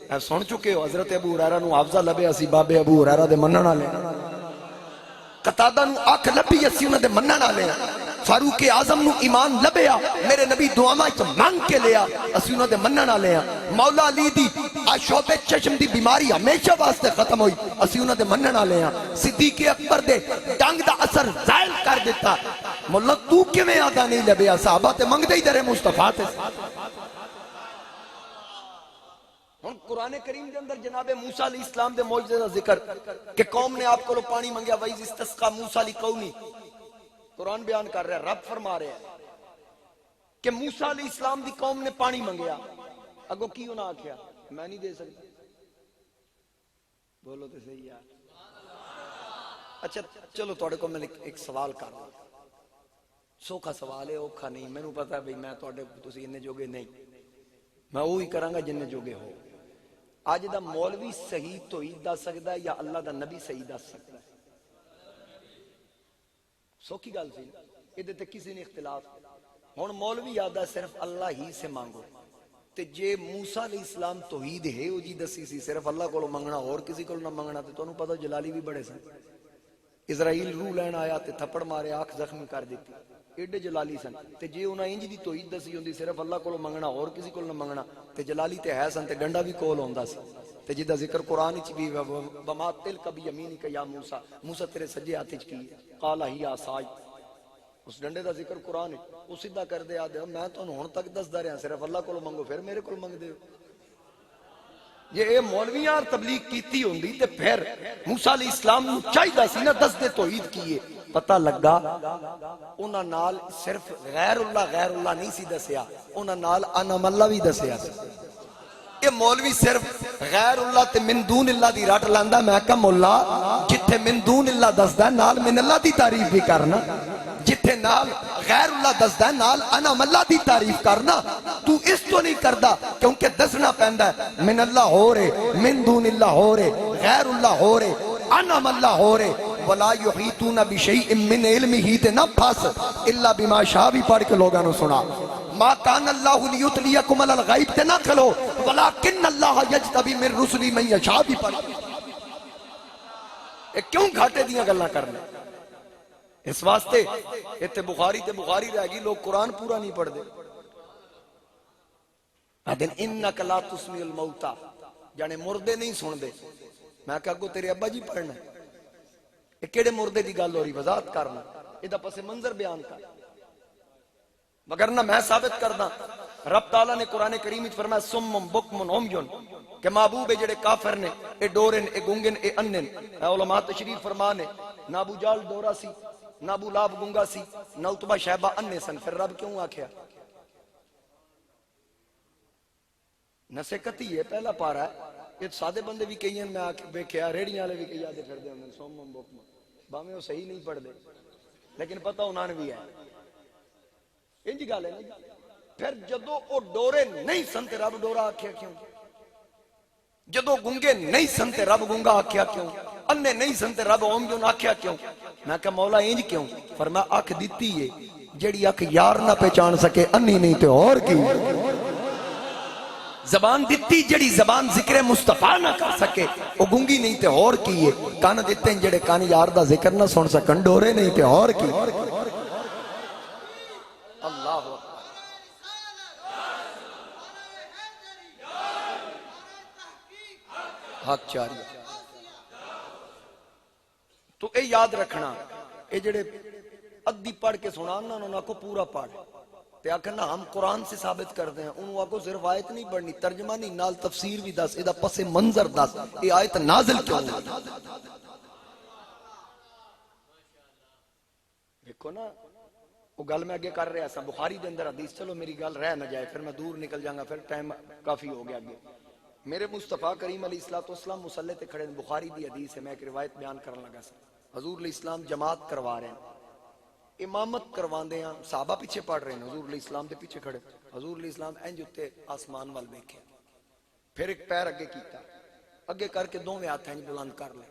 S1: اے سن چکے ہو حضرت ابو ہریرہ نو حافظہ لبیا سی، بابے ابو ہریرہ دے منن والے، قتادہ نو آنکھ لبی اسی انہاں دے منن والے، فاروق اعظم نو ایمان لبیا میرے نبی دعاواں وچ مانگ کے لیا اسی انہاں دے منن والے ہیں، مولا علی دی شعب چشم دی بیماری ہمیشہ واسطے ختم ہوئی اسی انہاں دے منن والے ہیں، صدیق اکبر دے ڈنگ دا اثر زائل کر دیتا، مولا تو کیویں آدا نہیں لبیا؟ صحابہ تے منگدے ہی درے مصطفیٰ تے۔ ہن قرآن کریم دے اندر جناب موسیٰ علیہ السلام دے معجزے دا ذکر کہ قوم نے آپ کو پانی منگیا، وَإِذِ اسْتَسْقَىٰ مُوسَىٰ لِقَوْمِهِ، قرآن بیان کر رہا ہے، رب فرما رہے ہیں کہ موسیٰ علیہ السلام دی قوم نے پانی منگیا، اگو کی انہاں آکھیا میں نہیں دے سکتا، بولو تے صحیح یار۔ اچھا چلو تواڈے کو میں ایک سوال کر رہا، سوکھا سوال ہے، اوکھا نہیں، مینوں پتہ ہے بھئی میں تواڈے تسی اننے جوگے نہیں، میں وہی کراں گا جننے جوگے ہو۔ اج دا مولوی صحیح توحید دس سکدا ہے یا اللہ دا نبی صحیح دس سکدا ہے؟ سوکھی گل سی، ادھر تے کسی نے اختلاف۔ ہن مولوی آدا صرف اللہ ہی سے مانگو، تے جے موسیٰ علیہ السلام توحید ہے او جی دسی سی صرف اللہ کولو منگنا اور کسی کولو نہ منگنا، تے تانوں پتہ جلالی بھی بڑے سن، اسرائیل روح لین آیا تے تھپڑ مارے آنکھ زخمی کر دیتی ایڈے جلالی سن تے جے انہاں انج دی توحید دسی ہوندی صرف اللہ کولوں منگنا اور کسی کول نہ منگنا تے جلالی تے ہے سن تے ڈنڈا بھی کول ہوندا سی تے جدا ذکر قرآن وچ بھی وما تلک بیمینک یا موسیٰ موسیٰ تیرے سجے ہاتھ وچ کی ہے قال ہی عصائی اس ڈنڈے دا ذکر قرآن ہے وہ سیدھا کر دے آدھے میں تانوں ہن تک دسدا رہا صرف اللہ کولوں منگو پھر میرے کول منگ دیو یہ مولویاں تبلیغ کیتی ہوندی تے پھر موسیٰ علیہ السلام نو چاہیدا سی نا دس دے توحید کیے پتہ لگا انہاں نال صرف غیر اللہ نہیں سی دسیا انہاں نال انم اللہ بھی دسیا سی یہ مولوی صرف غیر اللہ تے من دون اللہ دی رٹ لاندا میں کہ مولا جتھے من دون اللہ دسدا نال من اللہ دی تعریف بھی کرنا جتھے نال غیر اللہ دسدا نال انم اللہ دی تعریف کرنا تو اس تو نہیں کردا کیونکہ دسنا پیندا ہے من اللہ ہو رہے من دون اللہ ہو رہے غیر اللہ ہو رہے انم اللہ ہو رہے ولا یحیطون بشیء من علمہ تے نہ پھس الا بما شاء بھی پڑھ کے لوگاں نو سنا ما کان اللہ لیطلیکم علی الغیب تے نہ کھلو ولکن اللہ یجتبی من رسلی من یشاء بھی پڑھ کیوں گھاٹے دیاں گلاں کرنا اس واسطے تے بخاری رہ گئی لوگ قرآن پورا نہیں پڑھ دے لیکن انک لا تسمیع الموتى جانے مردے نہیں سن دے میں کہا کو تیرے ابا جی پڑھنا ہے کیڑے مردے دی گل ہو رہی وضاحت کرنا ادا پس منظر بیان کر مگر نہ میں ثابت کرنا رب تعالیٰ نے قرآن کریم وچ فرمایا سمم بکم عمیٌ کہ محبوب جڑے کافر نے اے ڈورن اے گنگن اے انن علماء تشریف فرمانے نہ ابو جال ڈورا سی نہ ابو لہب گنگا سی نہ اتبا شہبہ انے سن پھر رب کیوں آکھیا نسکتی ہے پہلا پارا ہے یہ سادے بندے بھی کئی ہیں میں بیکھیا ریڑیاں والے بھی کئی آدھے پھر دے ہوں سومم بکم باویں وہ صحیح نہیں پڑھ دے لیکن پتہ انہاں نے بھی ہے انج گل ہے نا پھر جدو او ڈورے نہیں سن تے رب ڈورا آکھیا کیوں جدو گنگے نہیں سن تے رب گنگا آکھیا کیوں انے نہیں سن تے رب عمیٌ آکھیا کیوں میں کہا مولا انج کیوں فرمایا اکھ دیتی ہے جیڑی اکھ یار نہ پہچان سکے انی نہیں تے اور کی زبان دیتی جڑی زبان ذکر مصطفیٰ نہ کر سکے وہ گنگی نہیں تے اور کی ہے کان دیتے ہیں جڑے کان یار دا ذکر نہ سن سکن ڈورے نہیں تے اور کی اللہ حق چاری تو اے یاد رکھنا اے جڑے ادھی پڑھ کے سنانا انہوں کو پورا پڑھ تے آکھنا ہم قرآن سے ثابت کرتے ہیں انہوں کو صرف آیت نہیں پڑھنی ترجمہ نہیں نال تفسیر بھی دس ادھا پس منظر دس یہ آیت نازل کیوں دیکھو نا وہ گل میں آگے کر رہا سا بخاری دے اندر حدیث چلو میری گل رہ نہ جائے پھر میں دور نکل جاؤں گا پھر ٹائم کافی ہو گیا آگے میرے مصطفیٰ کریم علیہ السلام مسلح تے کھڑے بخاری دی حدیث ہے میں ایک روایت بیان کرنے لگا سا حضور علیہ السلام جماعت کروا رہے ہیں امامت کرواندے ہیں صحابہ پیچھے پڑھ رہے ہیں حضور علیہ السلام دے پیچھے کھڑے حضور علیہ السلام انج اتے آسمان وال دیکھے پھر ایک پیر اگے کیتا اگے کر کے دونوں ہاتھ انج بلند کر لے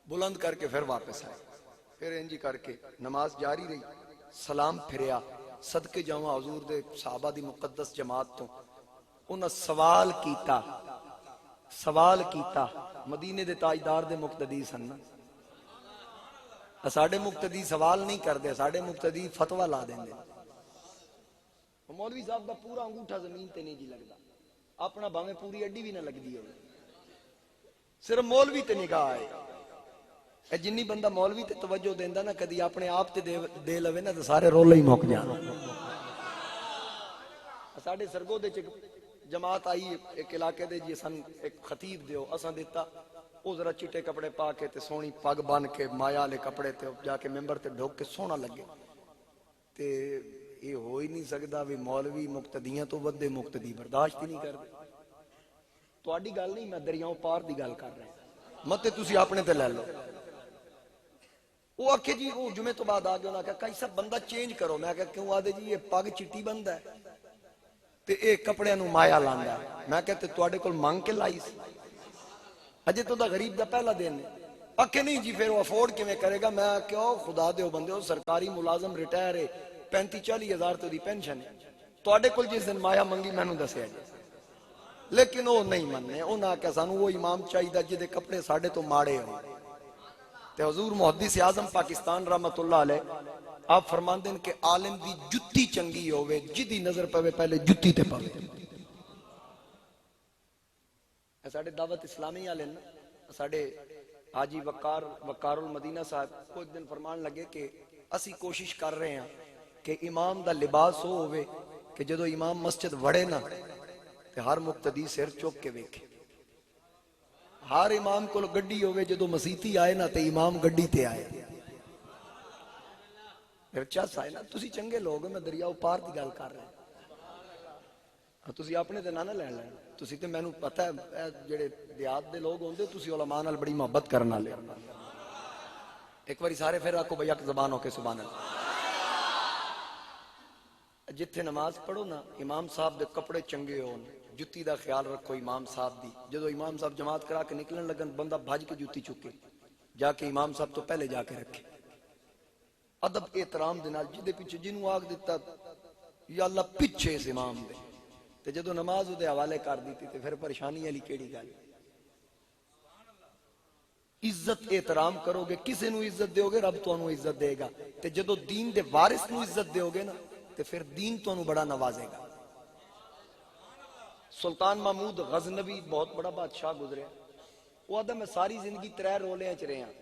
S1: بلند کر کے پھر واپس آئے پھر انج کر کے نماز جاری رہی سلام پھریا صدقے جاواں حضور دے صحابہ دی مقدس جماعت تو انہاں سوال کیتا مدینے دے تاجدار دے مقتدی سن ساڑھے مقتدی سوال نہیں کر دے ساڑھے مقتدی فتوہ لا دیں دے مولوی صاحب دا پورا انگوٹھا زمین تے نہیں جی لگدا اپنا باویں پوری اڈی بھی نہ لگ دی ہوئے صرف مولوی تے نگاہ آئے اے جنی بندہ مولوی تے توجہ دیندہ نا کدی اپنے آپ تے دے لوے نا تو سارے رولے ہی موک جانا ساڑھے سرگو دے جماعت آئی ایک علاقے دے جی سن ایک خطیب دیو اساں دیتا او ذرا چٹے کپڑے پا کے تے سونی پاگ بان کے مایا لے کپڑے تے جا کے ممبر تے ڈھوک کے سونا لگے تے یہ ہو ہی نہیں سکدا بھی مولوی مقتدیاں تو ودے مقتدی برداشت ہی نہیں کر دے تو آڈی گل نہیں میں دریاؤں پار دی گل کر رہے ہیں مت تسی اپنے تے لے لو وہ آکھے جی وہ جمعے تو بعد آگے انہاں کہا کئی سب بندہ چینج کرو میں کہا کیوں آدھے جی یہ پاگ چٹی بندہ ہے تے ایک کپڑے نو مایا لاندا ہے میں کہتے تو آڈے کل مانگ کے لائی سی اجے تو دا غریب دا پہلا دن ہے اکھے نہیں جی پھر وہ افورڈ کے میں کرے گا میں کیوں خدا دیو بندے ہو سرکاری ملازم ریٹائر ہے 35-40 ہزار تو دی پینشن ہے تو آڈے کل جس دن مایا منگی میں نو دسے آجے لیکن وہ نہیں مننے انہاں کہ سانو وہ امام چاہی دا جدے کپڑے ساڑھے تو ماڑے ہوں تے حضور محدث اعظم پاکستان رحمت اللہ علیہ آپ فرماندے ہیں کہ عالم دی جتی چنگی ہوئے جدی نظر پوے پہلے جتی تے پاوے. ساڑھے دعوت اسلامی والے نا ساڑھے حاجی وقار المدینہ صاحب کو ایک دن فرمان لگے کہ اسی کوشش کر رہے ہیں کہ امام دا لباس ہو ہوئے کہ جدو امام مسجد وڑے نا تے ہر مقتدی سر چوک کے ویکھے. ہر امام کو گڈی ہوئے جدو مسیتی آئے نا تے امام گڈی تے آئے. رچا سائے نا تسی چنگے لوگ میں دریاؤ پار دی گال کر رہے ہیں. تسی اپنے تے نہ لین لین تسی تے مینوں پتہ ہے جڑے دیہات دے لوگ ہوندے تسی علماء نال بڑی محبت کرنا لے. ایک باری سارے پھر آکو بھئی ایک زبان ہو کے سبحان اللہ. جتھے نماز پڑھو نا امام صاحب دے کپڑے چنگے ہون جتی دا خیال رکھو امام صاحب دی. جدو امام صاحب جماعت کرا کے نکلن لگن بندہ بھاج کے جتی چکے جا کے امام صاحب تو پہلے جا کے رکھے. ادب احترام دے نال جدے پیچھے جنوں آگ دیتا یا اللہ پیچھے اس امام دے تے جدو نماز دے حوالے کر دیتی تے پھر پریشانی علی کیڑی گل. عزت احترام کرو گے کسے نو عزت دیو گے رب تانوں عزت دے گا. تے جدو دین دے وارث نو عزت دیو گے نا تے پھر دین تانوں بڑا نوازے گا. سلطان محمود غزنوی بہت بڑا بادشاہ گزرے. وہ آدھا میں ساری زندگی 3 رولے چ رہے ہیں.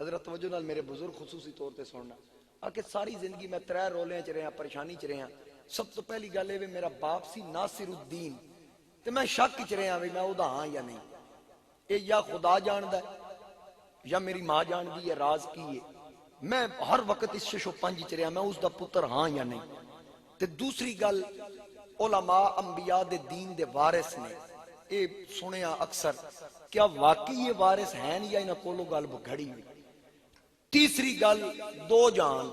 S1: حضرت توجہ نال میرے بزرگ خصوصی طور تے سننا کہ ساری زندگی میں 3 رولے چ رہے ہیں پریشانی چ رہے ہیں. سب تو پہلی گل ہے میرا باپ سی ناصر الدین تے میں شک چ رہا بھی میں او دا ہاں یا نہیں. اے یا خدا جاندا ہے یا میری ماں جاندی ہے راز کی ہے. میں ہر وقت اس ششو پنج چ رہا میں اس دا پتر ہاں یا نہیں. تے دوسری گل علماء انبیاء دے دین دے وارث نے اے سنیا اکثر کیا واقعی یہ وارث ہیں یا انہاں کولوں گل گھڑی ہوئی. تیسری گل 2 جان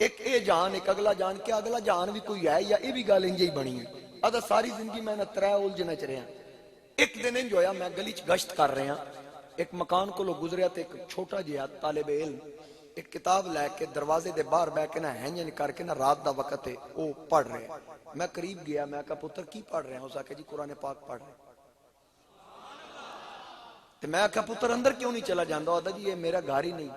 S1: ایک اے جان ایک اگلا جان کیا اگلا جان بھی کوئی ہے یا اے بھی گل انج ہی بنی ہے. ادا ساری زندگی میں 3 الجھن چ رہا. ایک دن انج ہویا میں گلی چ گشت کر رہا ایک مکان کو گزریا تے ایک چھوٹا جہا طالب علم ایک کتاب لے کے دروازے دے باہر بیٹھ کے نہ ہینجن کر کے نہ رات دا وقت ہے وہ پڑھ رہے. میں قریب گیا میں کہا پتر کی پڑھ رہے ہیں. اس آکھا جی قرآن پاک پڑھ رہے. تے میں کہا پتر اندر کیوں نہیں چلا جاندہ. ہوتا جی یہ میرا گھر ہی نہیں.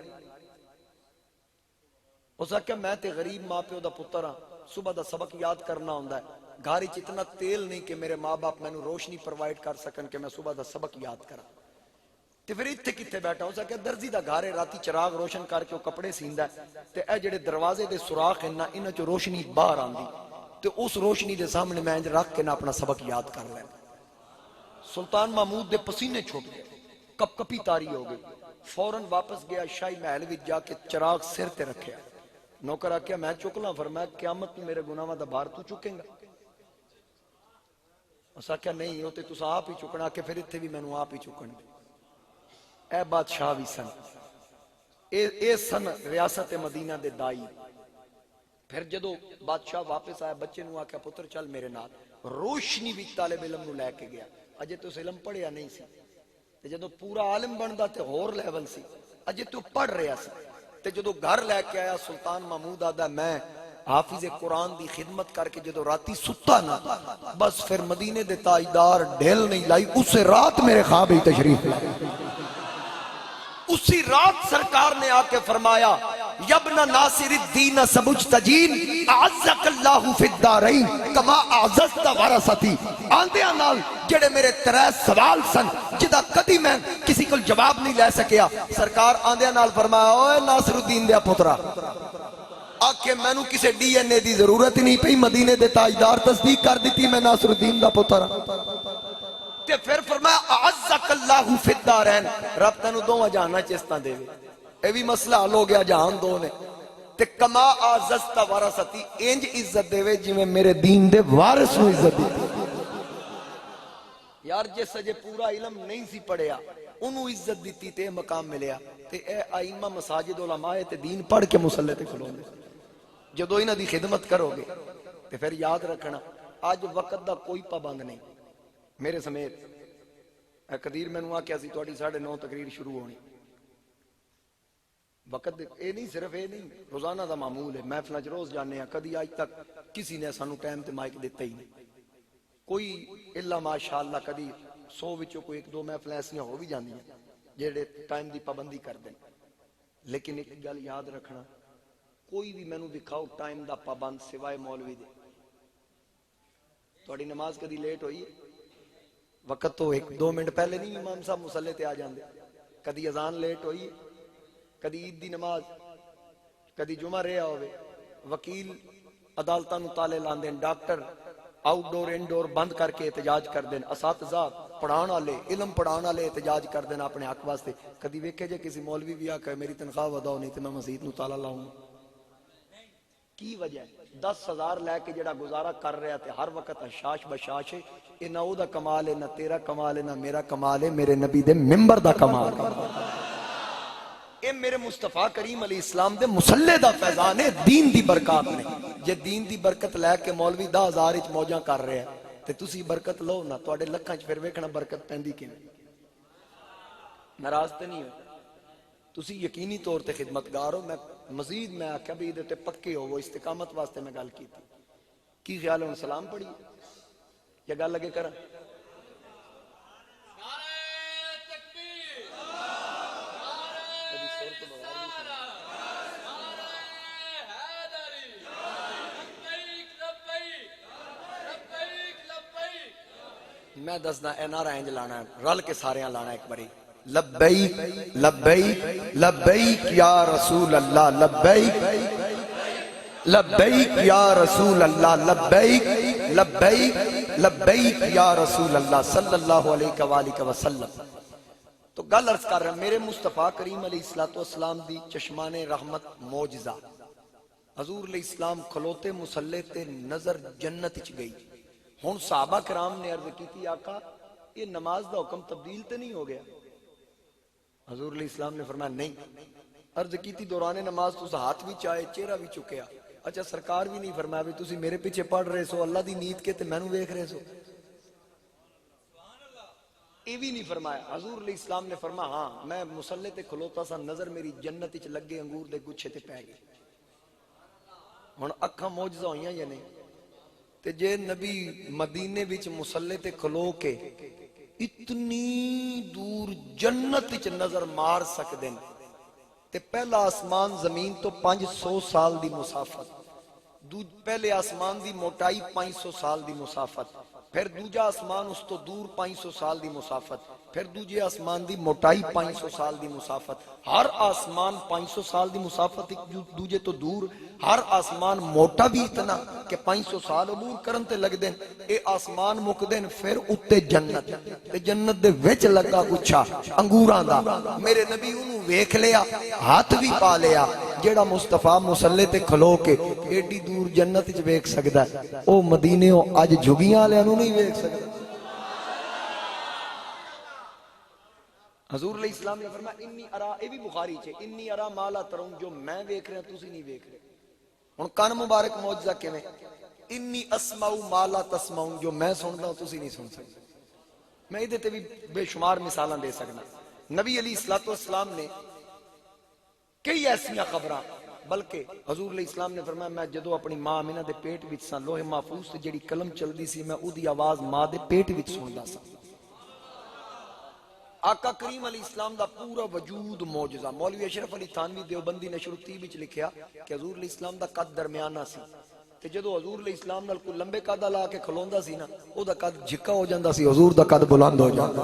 S1: اس آکھا میں تے غریب ماں پیو دا پتر ہاں صبح دا سبق یاد کرنا ہوندا ہے. گھر وچ اتنا تیل نہیں کہ میرے ماں باپ مینوں روشنی پرووائڈ کر سکن کہ میں صبح دا سبق یاد کرا. تے پھر اتنے کتنے بیٹھا ہو سکے درزی دا گھر ہے راتی چراغ روشن کر کے وہ کپڑے سیندا ہے تے اے جڑے دروازے دے سوراخ ہیں نا انہاں چ روشنی باہر آندی تے اس روشنی دے سامنے میں انج رکھ کے نہ اپنا سبق یاد کر لینا. سلطان محمود دے پسینے چھوٹ گئے کپ کپی تاری ہو گئی. فوراً واپس گیا شاہی محل وچ جا کے چراغ سر تے رکھیا. نوکر آکھیا میں چکلا. فرمایا قیامت میں میرے گناہاں دا بھار تو چکیں گا. اس آکھیا نہیں ہوتے تساں آپ ہی چکنا کہ پھر اتنے بھی مینوں آپ ہی چکن. اے بادشاہ بھی سن اے سن ریاست مدینہ دے دائی. پھر جدو بادشاہ واپس آیا بچے نو آکھیا پتر چل میرے نال. روشنی بھی طالب علم نو لے کے گیا. اجے تو علم پڑھیا نہیں سی تے جدو پورا عالم بندا تے ہور لیول سی. اجے تو پڑھ رہا سی تے جدو گھر لے کے آیا سلطان محمود آدا میں حافظ قرآن دی خدمت کر کے جدو راتی ستا نا بس پھر مدینے دے تاجدار ڈھیل نہیں لائی. اس رات میرے خواب ہی تشریف لائے. اسی رات سرکار نے آ کے فرمایا یبن ناصر الدین سبجتجین اعزک اللہ فی الدارین کما اعززت ورثتی. آندیاں نال جڑے میرے 3 سوال سن جدا کدی میں کسی کو جواب نہیں لے سکیا. سرکار آندیاں نال فرمایا اوے ناصر الدین دیا پترا آکے میں نو کسے ڈی این اے دی ضرورت نہیں پئی. مدینے دے تاجدار تصدیق کر دیتی میں ناصر الدین دا پترا. تے پھر فرمایا اعزک اللہ فی الدارین رب تینو 2 جہانا چستاں دے. اے بھی مسئلہ حل ہو گیا جہان 2 نے. تے کما اعززت ورثتی انج عزت دے جی میں میرے دین دے وارث نو عزت دی. یار جس اجے پورا علم نہیں سی پڑھیا انہوں عزت دیتی تے مقام ملیا. تے اے ائمہ مساجد علماء تے دین پڑھ کے مصلی تے کھلو دے. جدو انہاں دی خدمت کرو گے تے پھر یاد رکھنا آج وقت دا کوئی پابند نہیں. میرے سمیت اے قدیر میں نو آکھیا سی تہاڈی 9:30 تقریر شروع ہونی. وقت اے نہیں صرف اے نہیں روزانہ دا معمول ہے. محفلاں چ روز جانے ہیں. کدی آج تک کسی نے سانو ٹائم تے مائک دیتا ہی نہیں کوئی الا ماشاءاللہ. کدی 100 وچوں کوئی 1-2 محفلاں ایسیاں ہو بھی جاندیاں جڑے ٹائم دی پابندی کر دیں. لیکن ایک گل یاد رکھنا، کوئی بھی مینوں دکھاؤ ٹائم دا پابند سوائے مولوی دے. تھوڑی نماز کدی لیٹ ہوئی ہے؟ وقت تو 1-2 منٹ پہلے نہیں امام صاحب مصلے تے آ جاندے. کدی اذان لیٹ ہوئی ہے؟ کدی عید دی نماز، کدی جمعہ رہا ہوئے. وکیل عدالتاں نوں تالے لاندے، ڈاکٹر آؤٹ ڈور ان ڈور بند کر کے احتجاج کر دین، اساتذہ پڑھان والے علم پڑھان والے احتجاج کر دین اپنے حق واسطے. کدی ویکھے جے کسی مولوی بھی آکھے میری تنخواہ وداؤ نہیں تے میں مسجد نوں تالا لاؤں؟ کی وجہ ہے؟ 10,000 لے کے جڑا گزارا کر رہا تے ہر وقت حشاش بشاش ہے. اے نہ او دا کمال ہے، نہ تیرا کمال ہے، نہ میرا کمال ہے، میرے نبی دے منبر دا کمال ہے. اے میرے مصطفیٰ کریم علیہ السلام دے مصلے دا فیضان ہے، دین دی برکات نے. جے دین دی برکت لے کے مولوی 10,000 وچ موجاں کر رہے ہیں تے تسی برکت لو نا، تواڈے لکھاں چ پھر ویکھنا برکت پیندی کیویں. ناراض تے نہیں ہو تسی، یقینی طور تے خدمتگار ہو. میں مزید میں آکھیا بھی ادھر تے پکے ہو، وہ استقامت واسطے میں گل کی تھی. کی خیال ہے؟ سلام پڑھی یا گل لگے کرن؟ میں دسنا اے نعرہ انج لانا ہے، رل کے سارے لانا ایک باری. لبیک لبیک لبیک یا رسول اللہ، لبیک لبیک یا رسول اللہ، لبیک لبیک لبیک یا رسول اللہ صلی اللہ علیہ وآلہ وسلم. تو گل عرض کر رہا میرے مصطفیٰ کریم علیہ السلام دی چشمان رحمت معجزہ. حضور علیہ السلام کھلوتے مصلے تے نظر جنت چ گئی. ہن صحابہ کرام نے عرض کی تھی آقا یہ نماز دا حکم تبدیل تے نہیں ہو گیا؟ حضور علیہ السلام نے فرمایا نہیں. عرض کی تھی دوران نماز تو ہاتھ بھی چاہے چہرہ بھی چکیا. اچھا سرکار بھی نہیں فرمایا بھی تسی میرے پیچھے پڑھ رہے سو اللہ دی نیت کے تے مینوں ویکھ رہے سو؟ یہ بھی نہیں فرمایا. حضور علیہ السلام نے فرمایا ہاں میں مصلے تے کھلوتا سا، نظر میری جنت وچ لگے انگور دے گچھے تے پے گئی. ہن اکھاں معجزہ ہوئیاں یا نہیں؟ تے جے نبی مدینے وچ مصلے تے کھلو کے اتنی دور جنت وچ نظر مار سکدے ہیں تے پہلا آسمان زمین تو 500 سال دی مسافت، پہلے آسمان دی موٹائی 500 سال دی مسافت، پھر دوجا آسمان اس تو دور 500 سال دی مسافت، پھر دوجے آسمان دی موٹائی 500 سال دی مسافت. ہر آسمان 500 سال دی مسافت ایک دوجے تو دور، ہر آسمان موٹا بھی اتنا کہ 500 سال عبور کرن تے لگ دین. اے آسمان مک دین پھر اتے جنت تے جنت دے وچ لگا گچھا انگوراں دا. میرے نبی انہوں ویکھ لیا، ہاتھ بھی پا لیا. جیڑا مصطفیٰ مصلے تے کھلو کے ایڈی دور جنت وچ ویکھ سکدا ہے او مدینے اج جھگیاں والےاں نوں نہیں ویکھ سکدا. حضور علیہ السلام نے فرمایا انی ارا، اے بھی بخاری چ انی ارا ما لا ترون، جو میں ویکھ رہا تسی نہیں ویکھ رہے. ہن کان مبارک معجزہ کیویں؟ انی اسمع ما لا تسمعون، جو میں سندا ہوں تسی نہیں سن سکتے. میں ادھے تے بھی بے شمار مثالاں دے سکنا. نبی علیہ الصلوۃ والسلام نے کئی ایسیاں خبراں، بلکہ حضور علیہ السلام نے فرمایا میں جدو اپنی ماں آمنہ دے پیٹ وچ سا لوح محفوظ تے جڑی قلم چلدی سی میں اودی آواز ماں دے پیٹ وچ سندا سا. آقا کریم علیہ السلام دا پورا وجود معجزہ. مولوی اشرف علی تھانوی دیوبندی نشر الطیب وچ لکھیا کہ حضور علیہ السلام دا قد درمیانہ سی تے جدو حضور علیہ السلام نال کوئی لمبے قد لا کے کھلوندا سی نا او دا قد جھکا ہو جاندا سی، حضور دا قد بلند ہو جاندا.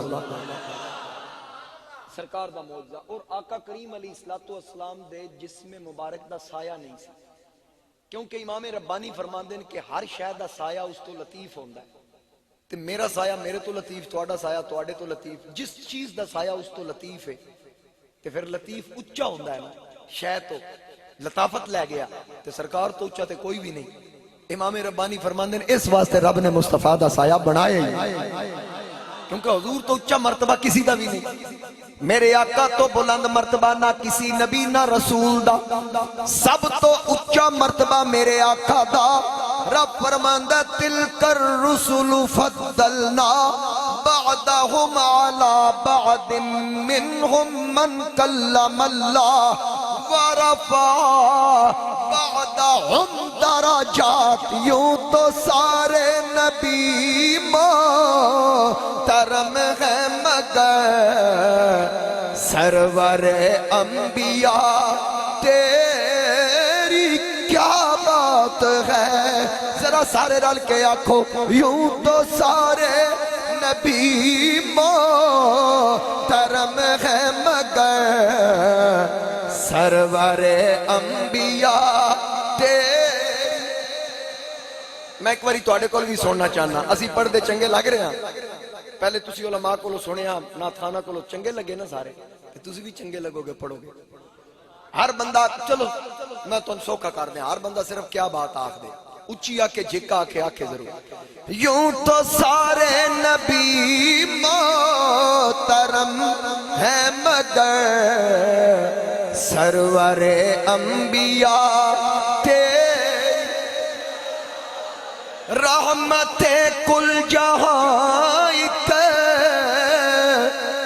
S1: سرکار دا معجزہ. اور آقا کریم علیہ السلام دے جسم مبارک دا سایہ نہیں سی، کیونکہ امام ربانی فرماندے کہ ہر شے دا سایہ اس تو لطیف ہوندا ہے. تے میرا سایہ میرے تو لطیف، تواڈا سایہ تواڈے تو لطیف. جس چیز دا سایہ اس تو لطیف ہے تے پھر لطیف اچا ہوندا ہے نا. شے تو لطافت لے گیا تے سرکار تو اچا تے کوئی بھی نہیں. امام ربانی فرماندے اس واسطے رب نے مصطفیٰ دا سایہ بنایا ہی، کیونکہ حضور تو اچا مرتبہ کسی دا بھی نہیں. میرے آقا تو بلند مرتبہ نہ کسی نبی نہ رسول دا، سب تو اچا مرتبہ میرے آقا دا. رب فرماندا تلک الرسل فضلنا بعضهم على بعض منهم من کلم اللہ ورفع بعدهم درجات. یوں تو سارے نبی محترم ہیں مگر سرور انبیاء تیری کیا بات ہے. ذرا سارے رل کے آنکھو یوں تو سارے نبی محترم ہے مگر سرور انبیاء تیری. میں ایک باری تواڈے کول بھی سننا چاہنا. اسی پڑھ دے چنگے لگ رہے ہیں. پہلے تسی علماء کولو سنیا نات خانہ کولو چنگے لگے نا سارے کہ تسی بھی چنگے لگو گے پڑھو گے. ہر بندہ چلو میں تم سوکھا کر دیں. ہر بندہ صرف کیا بات آکھ دے اچھی آکے جھکا آکے ضرور. یوں تو سارے نبی محترم ہیں مگر سرور انبیاء تیری رحمت کل جہاں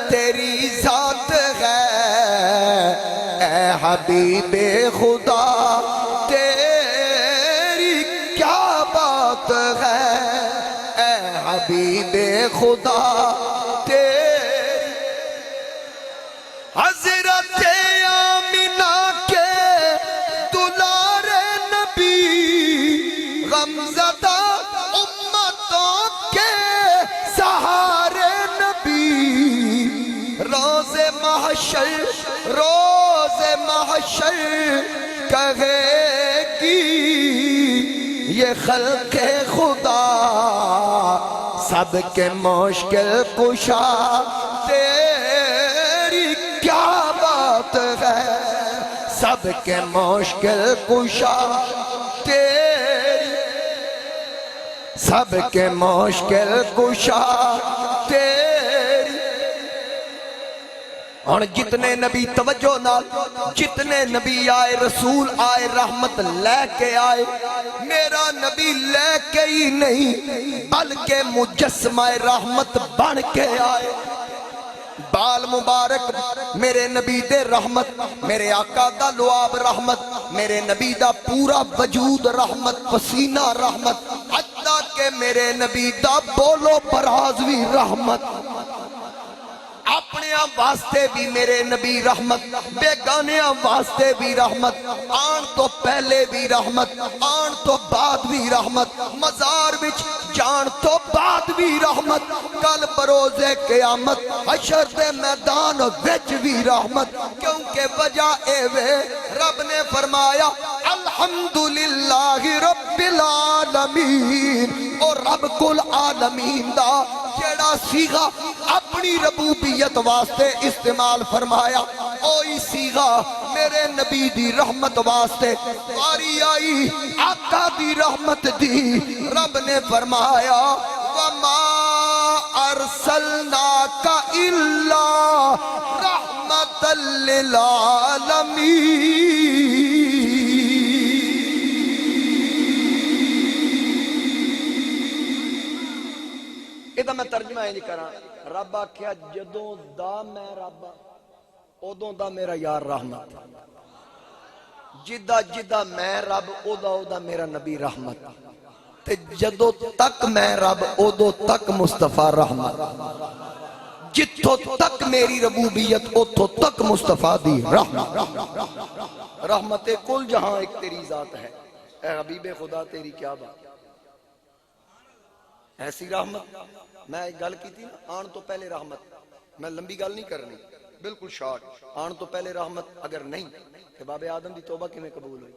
S1: تیری ذات ہے. اے حبیب خدا تیری کیا بات ہے. اے حبیب خدا تیری حضرت آمینہ کے دلار نبی غمزدہ امتوں کے سہارے نبی. روز محشر کہے گی یہ خلق خدا سب کے مشکل کشا تیری کیا بات ہے. سب کے مشکل کشا تیری سب کے مشکل کشا تیری. اور جتنے نبی توجہ نال جتنے نبی آئے رسول آئے رحمت لے کے آئے. میرا نبی لے کے ہی نہیں بلکہ مجسمہ رحمت بن کے آئے. بال مبارک میرے نبی دے رحمت میرے آقا دا لعاب رحمت میرے نبی دا پورا وجود رحمت پسینہ رحمت حتیٰ کہ میرے نبی دا بولو براز بھی رحمت. اپنے واسطے بھی میرے نبی رحمت بیگانے واسطے بھی رحمت آن تو پہلے بھی رحمت آن تو بعد بھی رحمت مزار وچ جان تو بعد بھی رحمت کل بروز قیامت حشر دے میدان وچ بھی رحمت. کیونکہ وجہ اے وے رب نے فرمایا الحمدللہ رب العالمین. اور رب کل عالمین دا جیڑا سیغا اپنی ربوبیت واسطے استعمال فرمایا اوہی سیغا میرے نبی دی رحمت واسطے باری آئی آقا دی رحمت دی. رب نے فرمایا وَمَا أَرْسَلْنَاكَ إِلَّا رَحْمَةً لِلْعَالَمِينَ. یہ میں ترجمہ ہے نہیں کرا. رب آکھیا جدوں دا میں رب ادوں دا میرا یار رحمت جدہ جدہ میں رب ادا میرا نبی رحمت تے جدوں تک میں رب ادوں تک مصطفیٰ رحمت. جتوں تک میری ربوبیت اتوں تک مصطفیٰ دی رحمت. رحمت کل جہاں ایک تیری ذات ہے. اے حبیب خدا تیری کیا بات. ایسی رحمت میں ایک گل کی تھی نا آن تو پہلے رحمت میں لمبی گل نہیں کرنی بالکل شارٹ. آن تو پہلے رحمت اگر نہیں کہ باب آدم دی توبہ کیویں قبول ہوئی.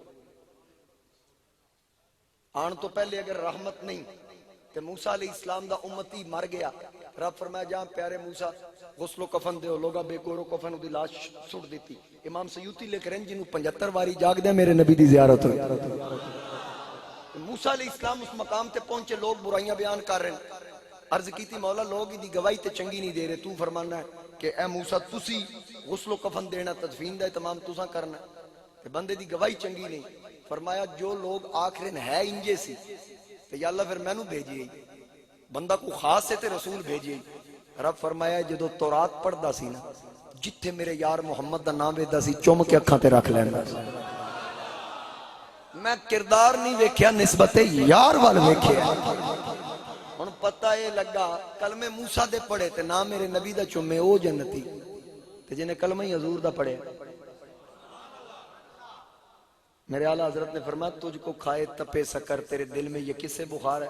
S1: آن تو پہلے اگر رحمت نہیں کہ موسیٰ علیہ السلام دا امتی مر گیا. رب فرمایا جہاں پیارے موسیٰ غسل و کفن دے لوگا بے گور و کفن دی لاش سٹ دیتی. امام سیوطی لکھ رہے ہیں جنہوں 75 واری جاگ دے میرے نبی دی زیارت ہوئی. موسیٰ علیہ السلام اس مقام تے پہنچے لوگ برائیاں بیان کر رہے ہیں. عرض کی تھی مولا لوگ دی گواہی تے چنگی نہیں دے رہے. تو فرمانا ہے کہ اے موسیٰ تسی غسل و کفن دینا تدفین دا تمام تساں کرنا تے بندے دی گواہی چنگی نہیں. فرمایا جو لوگ آخرین ہے انجے سی تے یا اللہ پھر میں نو بھیجیے بندہ کو خاص سے تے رسول بھیجیے. رب فرمایا جدو تورات پڑھ دا سی نا جتھے میرے یار محمد دا نام ویدا سی چوم کے اکھاں تے رکھ لینا. میں کردار نہیں ویکھیا نسبت یار وال ویکھیا. ہن پتہ اے لگا کلمے موسیٰ دے پڑھے تے نام میرے نبی دا چومے او جنتی تے جنہیں کلمہ ہی حضور دا پڑھے. میرے اعلیٰ حضرت نے فرمایا تجھ کو کھائے تپے سکر تیرے دل میں یہ کس سے بخار ہے؟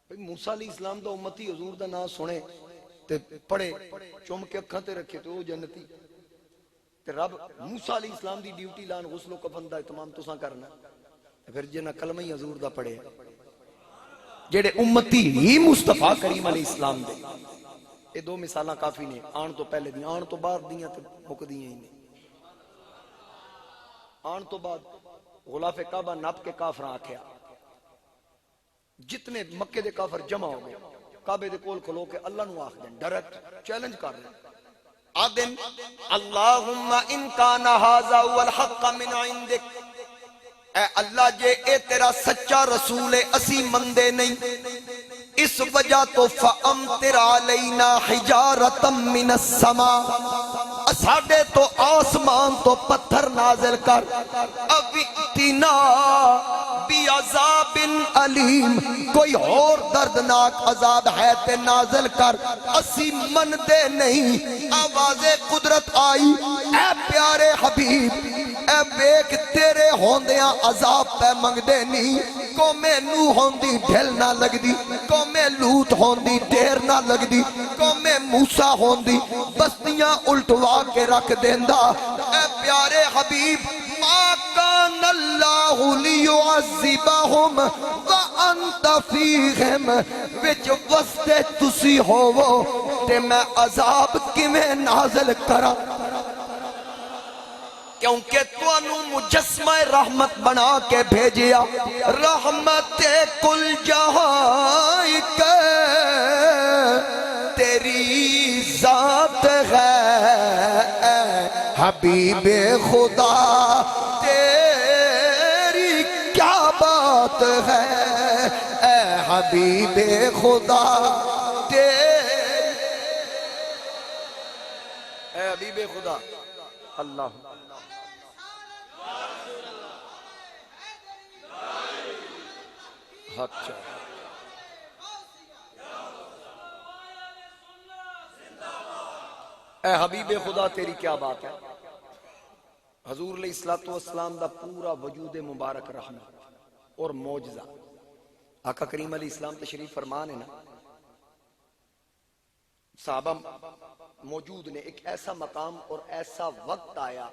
S1: موسیٰ علیہ السلام دا امتی حضور دا نام سنے تے پڑھے چوم کے اکھاں تے رکھے تو او جنتی. تے رب موسیٰ علیہ السلام دی ڈیوٹی لان غسل و کفن دا اہتمام تساں کرنا. پھر جنہ کلمہ ہی حضور دا پڑھے جڑے امتی ہی مصطفیٰ کریم علیہ السلام دے. یہ دو مثالاں کافی نے، آن تو پہلے دی، آن تو بعد دیاں تے مک دیاں ہی نے. آن تو بعد غلاف کعبہ نپ کے کافراں آکھیا، جتنے مکے دے کافر جمع ہو گئے کعبے دے کول کھلو کے اللہ نو آخ دیں، ڈائریکٹ چیلنج کر رہے آدم اللہم ان کان ھذا هو الحق من عندک، اے اللہ جے اے تیرا سچا رسول ہے اسی مندے نہیں، اس وجہ تو فَأَمْطِرْ عَلَيْنَا حِجَارَةً مِّنَ السَّمَاءِ، ساڑھے تو آسمان تو پتھر نازل کر، اب ائتنا بعذاب علیم، کوئی اور دردناک عذاب ہے تے نازل کر، اسی من دے نہیں. آواز قدرت آئی، اے پیارے حبیب اے بیک تیرے ہوندیاں عذاب پہ منگ دے نہیں. قوم نوح ہوندی ڈھل نہ لگ دی، قوم لوط ہوندی دیر نہ لگ دی، قوم موسیٰ ہوندی بستیاں الٹوا کے رکھ دیندہ. اے پیارے حبیب ما کان اللہ لیعذبہم وانت فیہم، وچ وستے تسی ہوو تے میں عذاب کیویں نازل کرا، کیونکہ تو انو مجسمہ رحمت بنا کے بھیجیا. رحمت کل جہاں کے تیری ذات ہے، اے حبیب خدا تیری کیا بات ہے، اے حبیب خدا اے حبیب خدا. اللہ حق چاہے. اے حبیب خدا تیری کیا بات ہے. حضور علیہ السلام دا پورا وجود مبارک رحمت اور معجزہ. آقا کریم علیہ السلام تشریف فرمان ہے نا، صحابہ موجود نے، ایک ایسا مقام اور ایسا وقت آیا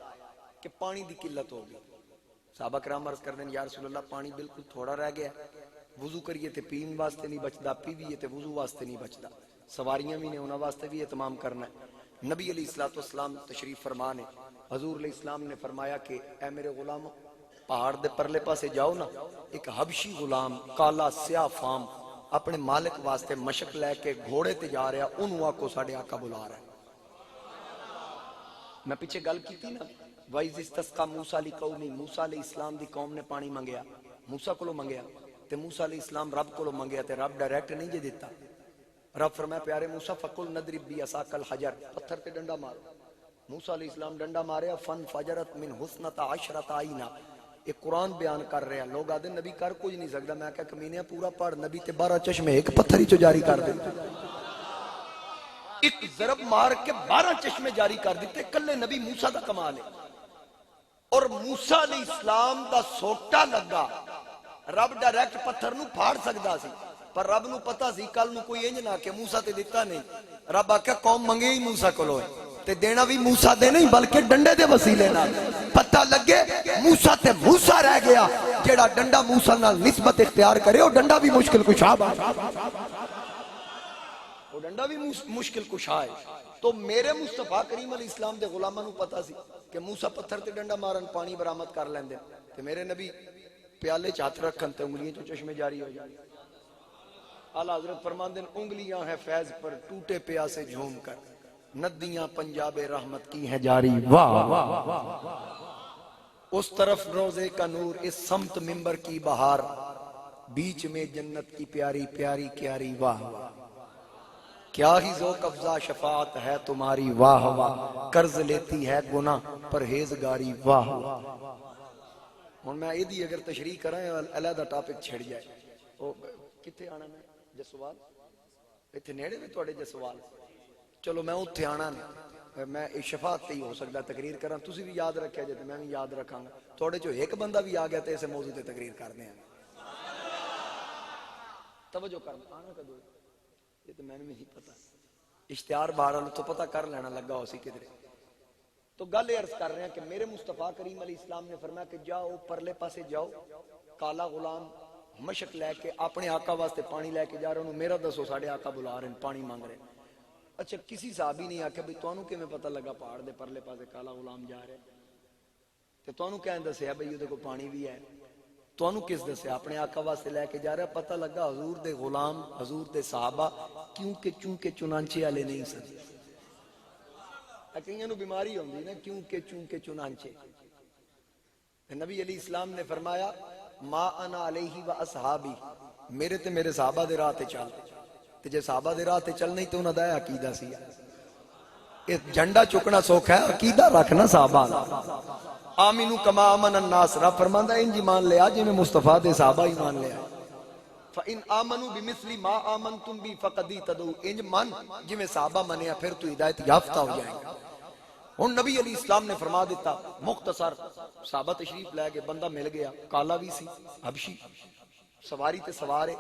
S1: کہ پانی دی قلت ہو گئی. صحابہ کرام عرض کر دیں یا رسول اللہ پانی بالکل تھوڑا رہ گیا، وضو کریے تے پین واسطے نہیں بچدا، پیویے تے وضو واسطے نہیں بچدا، سواریاں بھی نے انہاں واسطے بھی اہتمام کرنا ہے. نبی علیہ السلام تشریف فرمان ہے. حضور علیہ السلام نے فرمایا کہ اے میرے غلام پہاڑ دے پرلے پاسے جاؤ نا، ایک حبشی غلام کالا سیاہ فام اپنے مالک واسطے مشق لے کے گھوڑے تے جا رہا، انہوں آکو ساڑھے آقا بلا رہا ہے. میں پیچھے گل کی تھی نا، وَإِذِ اسْتَسْقَىٰ مُوسَىٰ لِقَوْمِهِ، موسیٰ علیہ السلام دی قوم نے پانی منگیا، موسیٰ کو منگیا تے موسیٰ علیہ السلام رب کو منگیا تے رب ڈائریکٹ نہیں جے دیتا. رب فرمایا پیارے موسیٰ فَقُلْ نَضْرِبْ بِعَصَاكَ الْحَجَرَ، پتھر تے ڈنڈا مارو. موسیٰ علیہ السلام ڈنڈا ماریا، فَانْفَجَرَتْ مِنْ حُسْنَةَ عَشْرَةَ عَيْنًا. ایک قرآن بیان کر رہے ہیں، لوگ آدھے نبی کر کچھ نہیں سکتا. میں کہا کمینیا پورا پڑھ، نبی تے 12 چشمے ایک پتھر ہی چو جاری کر دے. ایک ضرب مار کے 12 چشمے جاری کر دیتے. کلے نبی موسیٰ دا کمال ہے. اور موسیٰ علیہ السلام دا سوٹا لگا، رب ڈائریکٹ پتھر نو پھاڑ سکدا سی، پر رب نو پتا سی کل نو کوئی انج نہ کہ موسیٰ تے دیتا نہیں. رب آکھا قوم منگے ہی موسیٰ کولو ہے تے دینا بھی موسیٰ دے نہیں بلکہ ڈنڈے دے وسیلے نال. پتہ لگے موسیٰ تے موسیٰ رہ گیا. جیڑا ڈنڈا موسیٰ نال نسبت اختیار کرے وہ ڈنڈا بھی مشکل کشا ہے، وہ ڈنڈا بھی مشکل کشا ہے. تو میرے مصطفیٰ کریم علیہ السلام دے غلاماں نو پتا سی کہ موسیٰ پتھر تے ڈنڈا مارن پانی برآمد کر لیندے تے میرے نبی پیالے ہاتھ رکھن تے انگلیاں چوں چشمے جاری ہو جائے. اعلیٰ حضرت فرماندے انگلیاں ہیں فیض پر ٹوٹے پیاسے جھوم کر، ندیاں پنجاب رحمت کی ہیں جاری. واہ اس طرف روزے کا نور، اس سمت منبر کی بہار، بیچ میں جنت کی پیاری پیاری کیاری. واہ کیا ہی ذوق افزا شفاعت ہے تمہاری واہ واہ، قرض لیتی ہے گناہ پرہیزگاری واہ واہ۔ ہن میں ایدی اگر تشریح کراں علیحدہ ٹاپک چھڑ جائے، او کتے آنا میں جسوال ایتھے نیڑے میں تواڈے جسوال، چلو میں اوتھے آنا نہیں، میں شفاعت تے ہی ہو سکدا تقریر کراں، تسی بھی یاد رکھیا جے تے میں بھی یاد رکھاں گا، تواڈے چوں ایک بندہ بھی آ گیا تے اس موضوع تے تقریر کردے ہیں۔ توجہ کر، آنا کدو یہ تو میں نے نہیں پتا، اشتہار بہرحال تو پتہ کر لینا لگا ہو سی کدھر۔ تو گل یہ عرض کر رہے ہیں کہ میرے مصطفیٰ کریم علیہ السلام نے فرمایا کہ جاؤ پرلے پاسے جاؤ، کالا غلام مشک لے کے اپنے آقا واسطے پانی لے کے جا رہے ہیں، میرا دسو ساڑھے آقا بلا رہے ہیں پانی مانگ رہے ہیں۔ اچھا کسی صحابی نہیں آکھا بھئی توانوں کہ میں پتہ لگا پہاڑ دے پرلے پاسے کالا غلام جا رہے ہیں، تو توانوں کہیں دسیا بھئی یہ کو پانی بھی ہے، توانوں کس دسیا اپنے آقا واسطے لے کے جا رہا ہے، پتہ لگا حضور دے غلام حضور دے صحابہ کیونکہ چونکہ چنانچے والے نہیں سن۔ کئیوں نوں بیماری ہوندی نا کیونکہ چونکہ چنانچے۔ نبی علیہ السلام نے فرمایا ما انا علیہ و اصحابی، میرے تے میرے صحابہ دے راہ تے چل، تے جے صحابہ دے راہ تے چل نہیں تو انہاں دا عقیدہ سی۔ یہ جھنڈا چکنا سوکھا ہے، عقیدہ رکھنا صحابہ دا۔ آمینو کما آمن الناس، رب فرماندا انج ایمان لیا جی میں مصطفیٰ دے صحابہ ایمان لیا۔ فَإِنْ آمَنُوا بِمِثْلِ مَا آمَنْتُمْ بِهِ فَقَدْ اهْتَدَوْا، انج من جی میں صحابہ منیا پھر تو ہدایت یافتہ ہو جائیں گا۔ ہن نبی علیہ السلام نے فرما دیتا مختصر، صحابہ تشریف لے کے بندہ مل گیا، کالا بھی سی حبشی، سواری تے سوارے،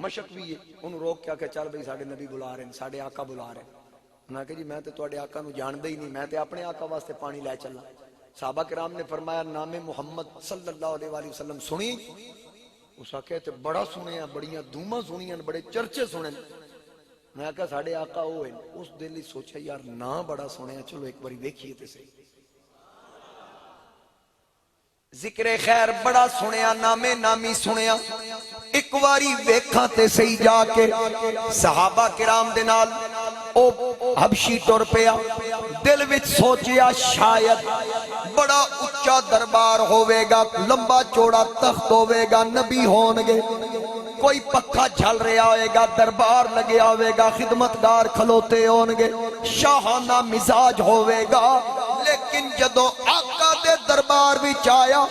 S1: مشک بھی ہے، انہوں روک کیا کہ چل بھئی ساڑھے نبی بلا رہے ہیں، ساڑھے آقا بلا رہے ہیں۔ انہوں نے کہا جی میں تے تواڈے آقا نو جان دے ہی نہیں، میں تے اپنے آقا واسطے پانی لے چلا۔ صحابہ کرام نے فرمایا نام محمد صلی اللہ علیہ وآلہ وسلم سنی؟ اس آقا تے بڑا سنے ہیں، بڑیاں دوما سنی ہیں، بڑے چرچے سنے ہیں۔ میں کہا ساڑھے آقا ہوئے، اس دل ہی سوچا یار نا بڑا سنے ہیں، چلو ایک باری ویکھیے تے صحیح۔ ذکر خیر بڑا سنیا، نامے نامی سنیا، ایک واری ویکھاں تے صحیح جا کے صحابہ کرام دے نال او حبشی ٹر پیا، دل وچ سوچیا شاید بڑا اچا دربار ہوئے گا، لمبا چوڑا تخت ہوئے گا، نبی ہونگے، کوئی پکھا جھل رہا ہوئے گا، دربار لگے ہوئے گا، خدمتگار کھلوتے ہونگے، شاہانہ مزاج ہوئے گا۔ لیکن جدو آقا دے دربار وچ آیا،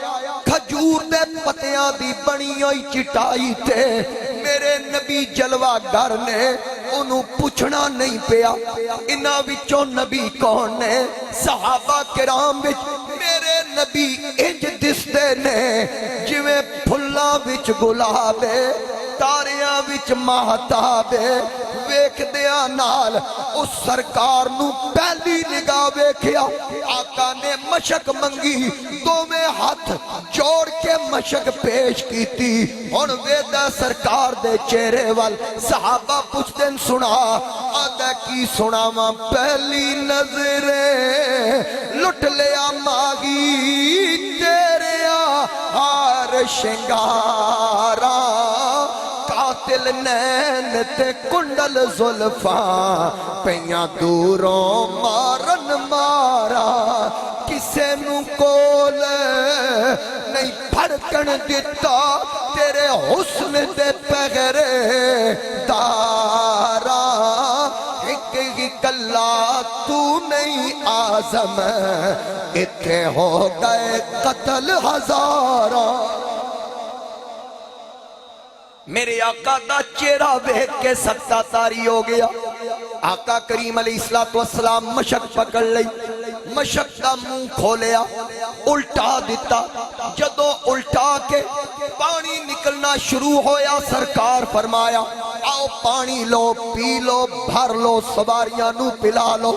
S1: کھجور دے پتیاں دی بنی ہوئی چٹائی تے میرے نبی جلوہ گر نے انہوں پوچھنا نہیں پیا انہاں وچوں نبی کون نے؟ صحابہ کرام وچ میرے نبی انج دستے نے جویں پھلاں وچ گلابے، تاریاں وچ مہتابے، ویکھ دیا نال اس سرکار نو پہلی نگاہ ویکھیا، آقا نے مشک منگی، دو میں ہاتھ جوڑ کے مشک پیش کی تھی، ان ویدہ سرکار دے چہرے وال صحابہ پوچھ دن سنا، آدھا کی سنا ماں پہلی نظریں لٹ لیا ماغی تیرے ہار شنگارا، قاتل نین تے کنڈل زلفاں پیاں دوروں مارن مارا، کسے نو کول نہیں پھڑکن دیتا تیرے حسن دے پغرے دارا، ایک ہی کلا تو نہیں آزم اتھے ہو گئے قتل ہزارہ۔ میرے آقا دا چہرہ دیکھ کے سکتا تاری ہو گیا، آقا کریم علیہ السلام مشک پکڑ لئی، مشک دا منہ کھولیا، الٹا دیتا، جدو الٹا کے پانی نکلنا شروع ہویا، سرکار فرمایا آؤ پانی لو پی لو بھر لو سواریاں نو پلا لو،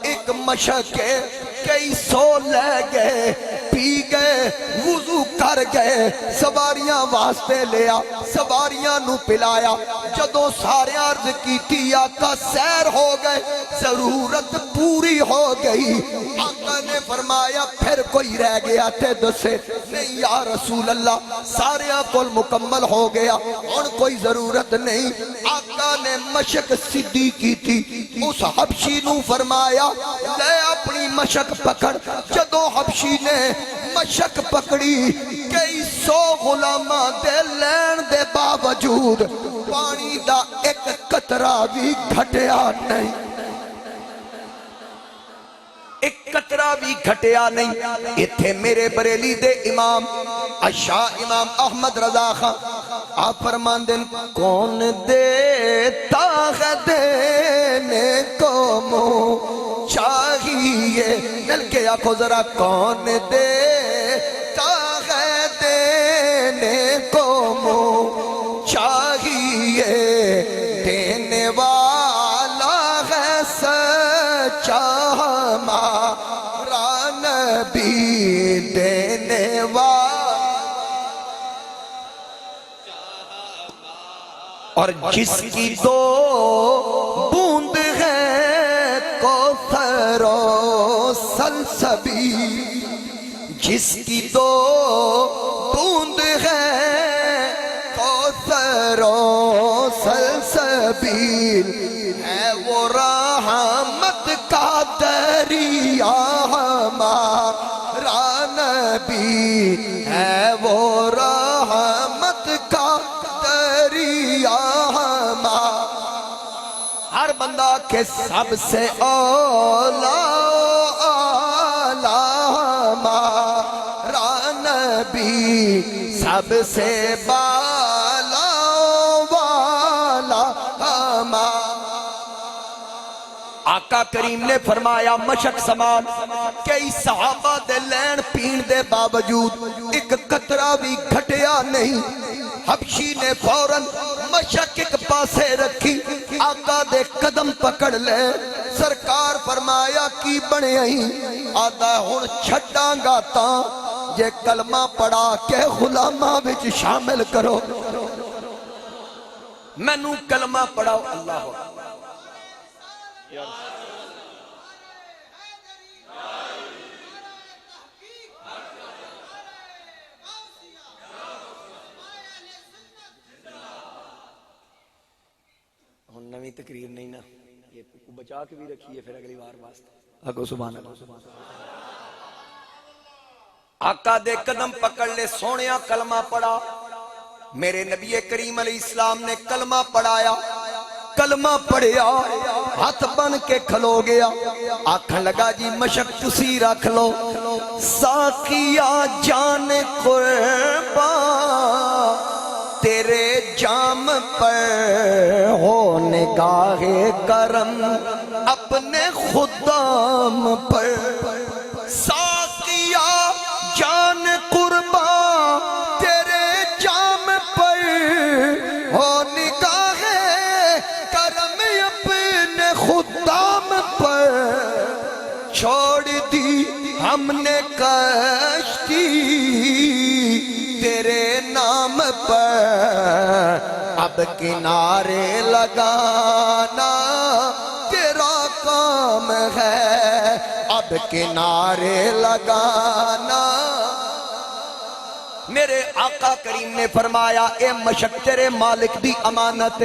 S1: ایک مشک کے کئی سو لے گئے، پی گئے، وضو کر گئے، سواریاں واسطے لیا، سواریاں نو پلایا، جدو سارے عرض کی تھی آقا سیر ہو گئے، ضرورت پوری ہو گئی، آقا نے فرمایا پھر کوئی رہ گیا تھے دسے، نہیں یا رسول اللہ سارے کل مکمل ہو گیا، اور کوئی ضرورت نہیں، آقا نے مشک صدی کی تھی، اس حبشی نو فرمایا لے اپنی مشک پکڑ، جدو حبشی نے مشک پکڑی، کئی سو غلامہ دے لین دے باوجود
S2: پانی دا ایک قطرہ بھی گھٹیا نہیں، ایک قطرہ بھی گھٹیا نہیں۔ اتھے میرے بریلی دے امام اشاہ امام احمد رضا خان آپ فرماندن کون دیتا ہے دینے کو منہ چاہیے، مل کے آنکھوں ذرا کون دیتا ہے دینے کو منہ چاہیے، دینے والا ہے سچا ہمارا نبی، دینے والا اور جس کی دو بوند ہے کوثر و سلسبیل، جس کی دو بوند ہے کوثر و سلسبیل، ہے وہ رحمت کا دریا ہمارا نبی، ہے وہ رحمت کا دریا ہمارا۔ ہر بندہ کے سب سے اولا ہمارا نبی، سب سے بالا والا ہمارا۔ آقا کریم نے فرمایا مشک سمان کئی صحابہ دے لین پین دے باوجود ایک قطرہ بھی گھٹیا نہیں۔ حبشی نے فوراً مشک ایک پاسے رکھی، آقا دے قدم پکڑ لے، سرکار فرمایا کی بنے آئیں، آدھا ہون چھٹاں گا تاں جے کلمہ پڑھا کے غلامہ وچ شامل کرو، میں نو کلمہ پڑھاؤ۔ اللہ ہو نویں تقریر نہیں نا، یہ بچا کے بھی رکھی ہے پھر اگلی بار واسطے۔ آگو سبحان اللہ۔ آقا دے قدم پکڑ لے، سونیا کلمہ پڑھا۔ میرے نبی کریم علیہ السلام نے کلمہ پڑھایا، کلمہ پڑھیا، ہاتھ بن کے کھلو گیا، آکھن لگا جی مشک تسی رکھ لو، ساقیا جان قربان تیرے جام پر ہو نگاہ کرم اپنے خدام پر، ساقیا جان قربان تیرے جام پر ہو نگاہ کرم اپنے خدام پر، چھوڑ دی ہم نے کشتی تیرے نام پر، اب کنارے لگانا تیرا کام ہے، اب کنارے لگانا۔ میرے آقا کریم نے فرمایا اے مشک تیرے مالک دی امانت،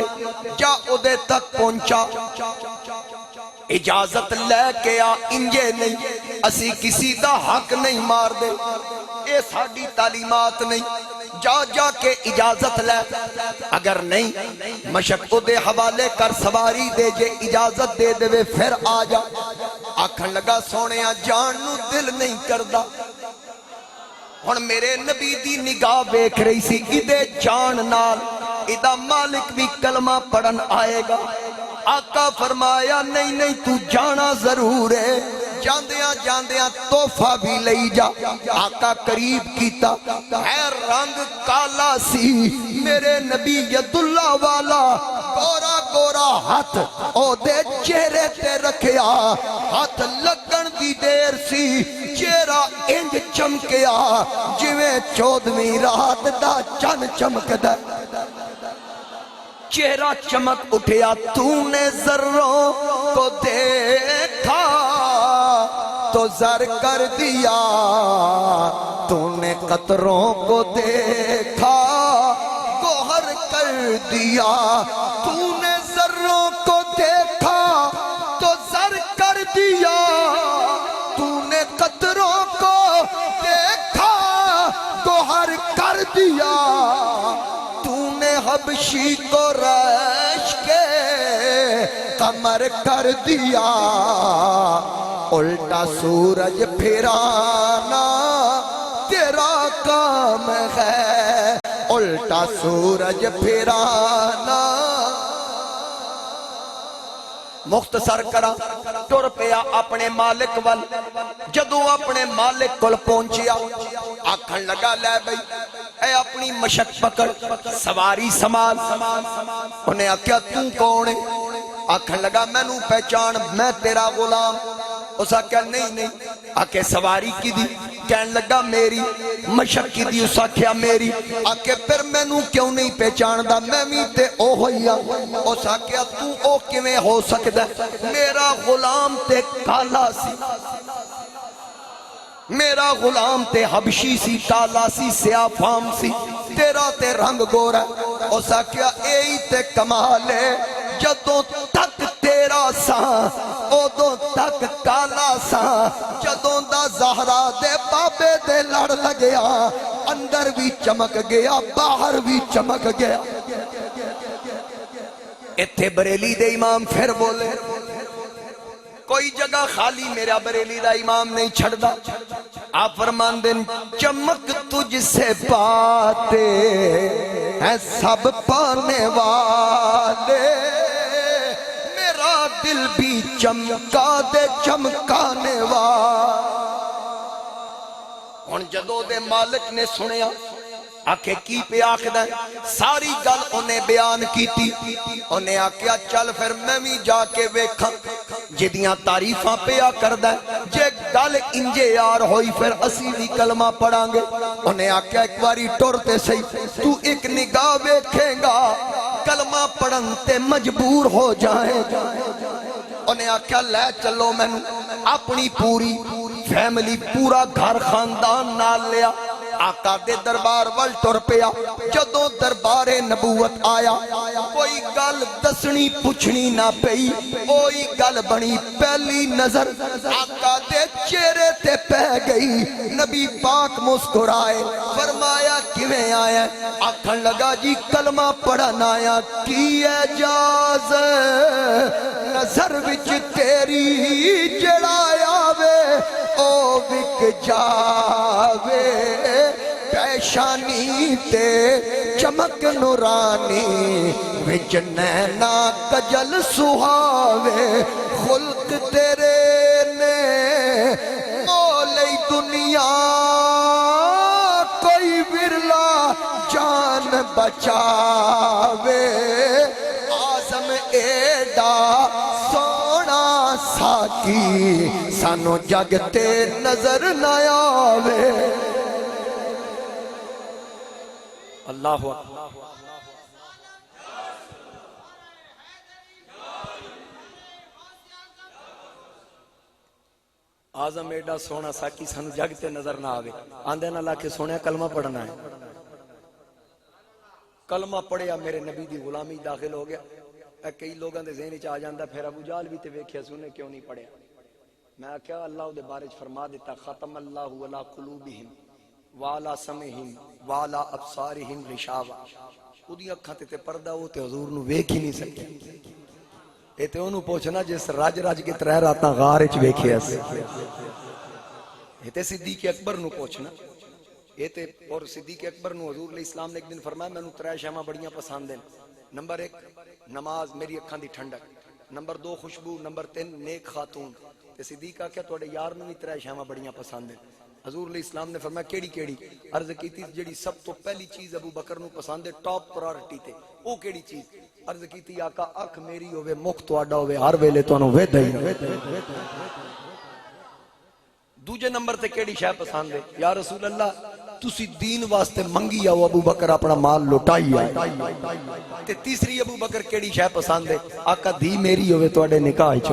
S2: جا اودے تک پہنچا، اجازت لے کے آ، انجے نہیں اسی کسی دا حق نہیں مار دے، اے ساڑی تعلیمات نہیں، جا جا کے اجازت لے، اگر نہیں مشک اودے حوالے کر سواری دے، جے اجازت دے دے پھر آ جا۔ آکھن لگا سونیا جان نو دل نہیں کردہ، ہن میرے نبی دی نگاہ بیکھ رہی سی ادے جان نال، ادا مالک بھی کلمہ پڑھن آئے گا۔ آقا فرمایا نہیں نہیں تو جانا ضرور ہے، جاندیاں جاندیاں تحفہ بھی لئی جا۔ آقا قریب کیتا، ہے رنگ کالا سی، میرے نبی ید اللہ والا، گورا گورا ہاتھ او دے چہرے تے رکھیا، ہاتھ لگن دی دیر سی، چہرہ انج چمکیا جویں 14ویں رات دا چن چمکدا، چہرہ چمک اٹھیا، تو نے ذروں کو دیکھا تو زر کر دیا، تو نے قطروں کو دیکھا گوہر کر دیا، تو نے ذروں کو دیکھا تو زر کر دیا، تو نے قطروں کو دیکھا گوہر کر دیا، تو نے حبشی کو ریش کے قمر کر دیا الٹا سورج پھرانا تیرا کام ہے الٹا سورج پھرانا مختصر کرا ٹر پیا اپنے مالک وال جدو اپنے مالک کول پہنچیا آکھن لگا لے بھئی اے اپنی مشک پکڑ سواری سمال انہیں آکھیا تو کون ہے آکھن لگا میں نو پہچان میں تیرا غلام اس آکھیا نہیں آکھے سواری کی دی کہن لگا میری مشک کی دی اس آکھیا میری آکھے پھر میں نو کیوں نہیں پہچان دا میں بھی تے او ہویا اس آکھیا تو او کیویں ہو سکدا میرا غلام تے کالا سی میرا غلام تے حبشی سی کالا سی سیاہ فام سی تیرا تے رنگ گورا اس آکھیا اے تے کمال ہے جدوں تک تیرا ساں ادوں تک کالا ساں جدوں دا زہرا دے بابے دے لڑ لگیا اندر بھی چمک گیا باہر بھی چمک گیا ایتھے بریلی دے امام پھر بولے کوئی جگہ خالی میرا بریلی دا امام نہیں چھڑ دا آپ فرمان دیں چمک تجھ سے پاتے ہیں سب پانے والے میرا دل بھی چمکا دے چمکانے والے ہن جدو دے مالک نے سنیا آکھے کی پہ آکھدا ساری گل انہیں بیان کیتی انہیں آکھیا چل پھر میں بھی جا کے ویکھاں جدیاں تعریفاں پہ کردا جے گل انجے یار ہوئی پھر اسی بھی کلمہ پڑھاں گے انہیں آکھیا ایک باری ٹرتے صحیح تو ایک نگاہ ویکھے گا کلمہ پڑھن تے مجبور ہو جائے انہیں آکھیا لے چلو میں اپنی پوری فیملی پورا گھر خاندان نال لیا آقا دے دربار وال ٹر پیا جدوں دربار نبوت آیا کوئی گل دسنی پوچھنی نہ پئی اوہی گل بنی پہلی نظر آقا دے چہرے تے پہ گئی نبی پاک مسکرائے فرمایا کیویں آیا آکھن لگا جی کلمہ پڑھن آیا کی اجازت نظر وچ تیری جڑایا وے او وک جاوے پیشانی تے چمک نورانی وچ نینا کجل سہاوے خلق تیرے نے مولی دنیا کوئی ورلا جان بچاوے آزم ایڈا سونا ساکی سانو جگتے نظر نہ آوے اللہ اکبر آزم ایڈا سونا ساکی سانو جگتے نظر نہ آوے آندے نہ لا کے سونے کلمہ پڑھنا ہے کلمہ پڑھیا میرے نبی دی غلامی داخل ہو گیا کئی لوگاں دے ذہن وچ آ جاندا پھر ابو جہل بھی تے ویکھیا سنے کیوں نہیں پڑھیا میں کہا اللہ دے بارے فرما دیتا ختم اللہ علی قلوبہم والا سمہم والا ابصارہم غشاوہ اودی اکھاں تے پردہ او تے حضور نو ویکھ ہی نہیں سکے اے تے اونوں پوچھنا جس رج رج کے 3 راتاں غار وچ ویکھیا سی اے تے صدیق اکبر نو پوچھنا اے تے اور صدیق اکبر نو حضور علیہ السلام نے ایک دن فرمایا مینوں 3 شیواں بڑیاں پسند ہیں نمبر 1 نماز میری اکھاں دی ٹھنڈک نمبر 2 خوشبو نمبر 3 نیک خاتون تے صدیق آکھیا تواڈے یار نوں وی 3 شیواں بڑیاں پسند ہیں حضور علیہ السلام نے فرمایا کیڑی کیڑی عرض کیتی جڑی سب تو پہلی چیز ابو بکر نو پسند ہے ٹاپ پرائورٹی تے او کیڑی چیز عرض کیتی آقا اکھ میری ہوے مخ تواڈا ہوے ہر ویلے تانوں ویدا ہی دوجے نمبر تے کیڑی شے پسند ہے یا رسول اللہ تسی دین واسطے منگی آؤ ابو بکر اپنا مال لٹائی آئے تے تیسری ابو بکر کیڑی شے پسند ہے آقا دھی میری ہوے تواڈے نکاح چ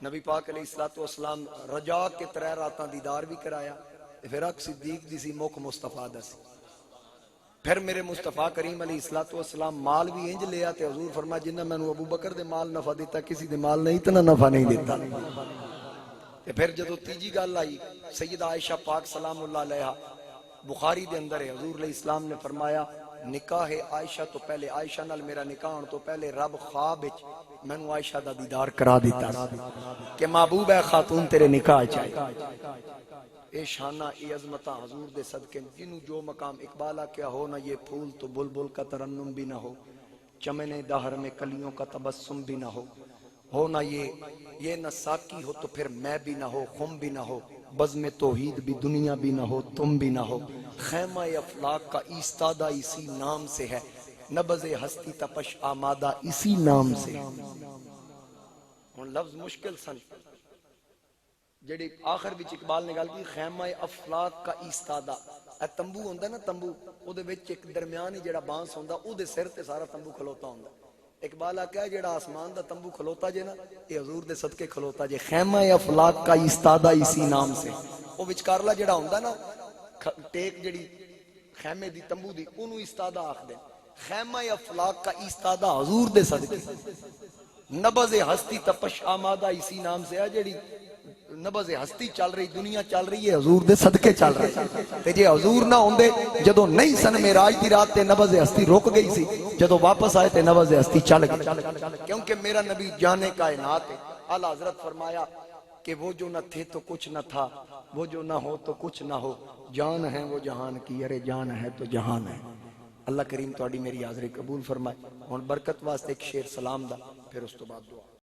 S2: نبی پاک علیہ السلام رجا کے 3 راتاں دیدار بھی کرایا پھر اک صدیق دی سی مکھ مصطفیٰ دا سی پھر میرے مصطفیٰ کریم علیہ السلام مال بھی انج لیا تے حضور فرمایا جنہ میں ابو بکر دے مال نفع دیتا کسی دے مال نہیں اتنا نفع نہیں دیتا تے پھر جدو تیجی گل آئی سیدہ عائشہ پاک سلام اللہ علیہا
S1: بخاری دے اندر ہے حضور علیہ السلام نے فرمایا نکاح عائشہ تو پہلے عائشہ نال میرا نکاح ہون تو پہلے رب خواب وچ مینوں عائشہ دا دیدار کرا دیتا کہ محبوب ہے خاتون تیرے نکاح چاہیے. اے شانہ اے عظمتاں حضور دے صدقے جنوں جو مقام اقبال کیا ہو نہ یہ پھول تو بلبل کا ترنم بھی نہ ہو, چمن دہر میں کلیوں کا تبسم بھی نہ ہو نہ یہ نہ ساقی ہو تو پھر میں بھی نہ ہو, خم بھی نہ ہو, بزم توحید بھی دنیا بھی نہ ہو, تم بھی نہ ہو, خیمہ افلاق کا ایستادہ اسی نام سے ہے, نبض ہستی تپش آمادہ اسی نام سے. ہن لفظ مشکل سن جڑی آخر وچ اقبال نے گل کی خیمہ افلاق کا ایستادہ. اے تمبو ہوندا نا تمبو, او دے وچ ایک درمیان ہی جڑا بانس ہوندا او دے سر تے سارا تمبو کھلوتا ہوندا. اقبال آکھیا جڑا آسمان دا تمبو کھلوتا جے نا اے حضور دے صدقے کھلوتا جے. خیمہ افلاق کا ایستادہ اسی نام سے. او وچکارلا جڑا ہوندا نا ٹیک جڑی خیمے دی تمبو دی اونوں ایستادہ آکھدے. خیمہ افلاق کا ایستادہ حضور دے صدقے, نبض ہستی تپش آمادہ اسی نام سے ہے. جڑی نبض ہستی چل رہی دنیا چل رہی ہے حضور دے صدقے چل رہی تے جے حضور نہ ہوندے جدوں نہیں سن معراج دی رات تے نبض ہستی رک گئی سی, جدوں واپس آئے تے نبض ہستی چل گئی. کیونکہ میرا نبی جانے کائنات ہے. اعلیٰ حضرت فرمایا کہ وہ جو نہ تھے تو کچھ نہ تھا, وہ جو نہ ہو تو کچھ نہ ہو, جان ہے وہ جہان کی, ارے جان ہے تو جہان ہے. اللہ کریم تہاڈی میری حاضری قبول فرمائے. ہن برکت واسطے ایک شعر سلام دا, پھر اس تو بعد دعا.